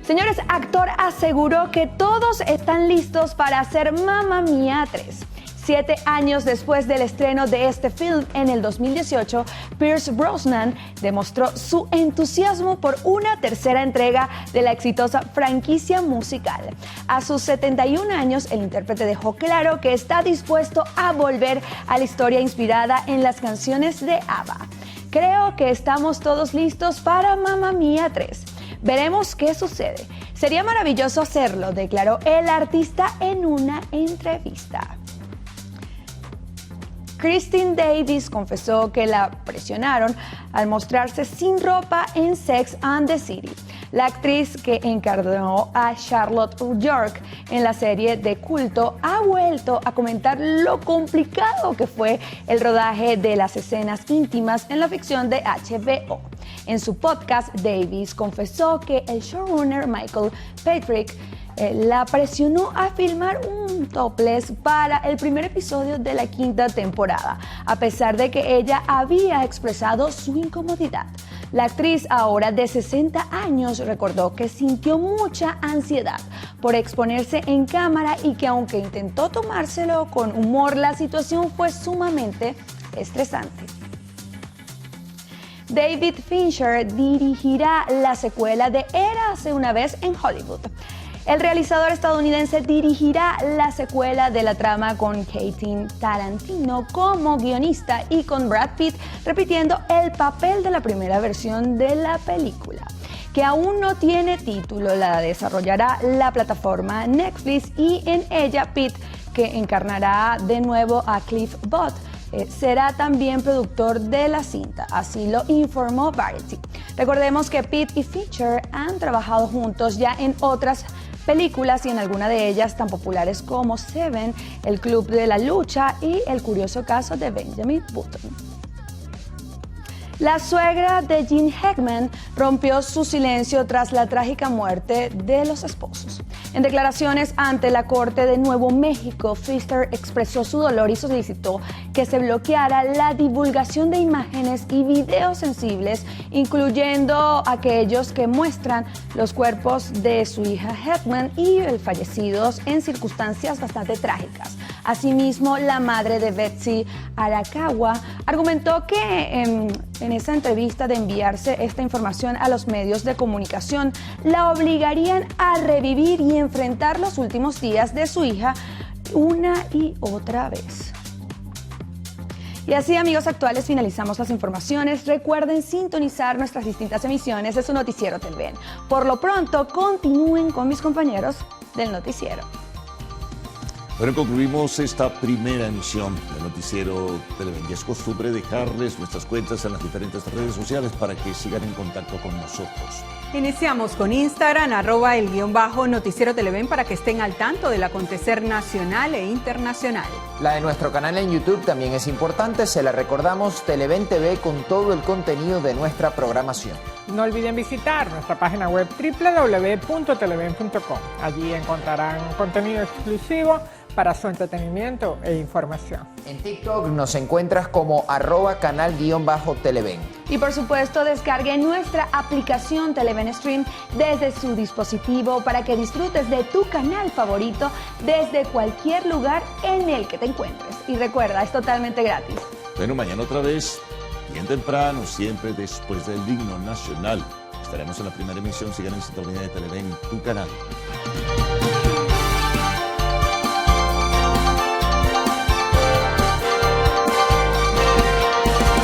Señores, actor aseguró que todos están listos para hacer Mamma Mía 3. 7 años después del estreno de este film en el 2018, Pierce Brosnan demostró su entusiasmo por una tercera entrega de la exitosa franquicia musical. A sus 71 años, el intérprete dejó claro que está dispuesto a volver a la historia inspirada en las canciones de ABBA. Creo que estamos todos listos para Mamma Mía 3. Veremos qué sucede. Sería maravilloso hacerlo, declaró el artista en una entrevista. Christine Davis confesó que la presionaron al mostrarse sin ropa en Sex and the City. La actriz que encarnó a Charlotte York en la serie de culto ha vuelto a comentar lo complicado que fue el rodaje de las escenas íntimas en la ficción de HBO. En su podcast, Davis confesó que el showrunner Michael Patrick la presionó a filmar un topless para el primer episodio de la 5ª temporada, a pesar de que ella había expresado su incomodidad. La actriz, ahora de 60 años, recordó que sintió mucha ansiedad por exponerse en cámara y que aunque intentó tomárselo con humor, la situación fue sumamente estresante. David Fincher dirigirá la secuela de Érase una vez en Hollywood. El realizador estadounidense dirigirá la secuela de la trama con Quentin Tarantino como guionista y con Brad Pitt repitiendo el papel de la primera versión de la película, que aún no tiene título. La desarrollará la plataforma Netflix y en ella Pitt, que encarnará de nuevo a Cliff Booth, será también productor de la cinta, así lo informó Variety. Recordemos que Pitt y Fincher han trabajado juntos ya en otras películas y en alguna de ellas tan populares como Seven, El Club de la Lucha y El curioso caso de Benjamin Button. La suegra de Gene Hackman rompió su silencio tras la trágica muerte de los esposos. En declaraciones ante la Corte de Nuevo México, Pfister expresó su dolor y solicitó que se bloqueara la divulgación de imágenes y videos sensibles, incluyendo aquellos que muestran los cuerpos de su hija Hackman y el fallecidos en circunstancias bastante trágicas. Asimismo, la madre de Betsy Arakawa argumentó que en esa entrevista de enviarse esta información a los medios de comunicación la obligarían a revivir y enfrentar los últimos días de su hija una y otra vez. Y así, amigos actuales, finalizamos las informaciones. Recuerden sintonizar nuestras distintas emisiones de su noticiero TVN. Por lo pronto, continúen con mis compañeros del noticiero. Bueno, concluimos esta primera emisión del noticiero Televen. Y es costumbre dejarles nuestras cuentas en las diferentes redes sociales para que sigan en contacto con nosotros. Iniciamos con Instagram, @el_noticiero Televen, para que estén al tanto del acontecer nacional e internacional. La de nuestro canal en YouTube también es importante, se la recordamos, Televen TV, con todo el contenido de nuestra programación. No olviden visitar nuestra página web www.televen.com. Allí encontrarán contenido exclusivo para su entretenimiento e información. En TikTok nos encuentras como @canal_Televen. Y por supuesto, descarguen nuestra aplicación Televen Stream desde su dispositivo para que disfrutes de tu canal favorito desde cualquier lugar en el que te encuentres. Y recuerda, es totalmente gratis. Bueno, mañana otra vez, bien temprano, siempre después del himno nacional. Estaremos en la primera emisión. Sigan en sintonía de Televen, tu canal.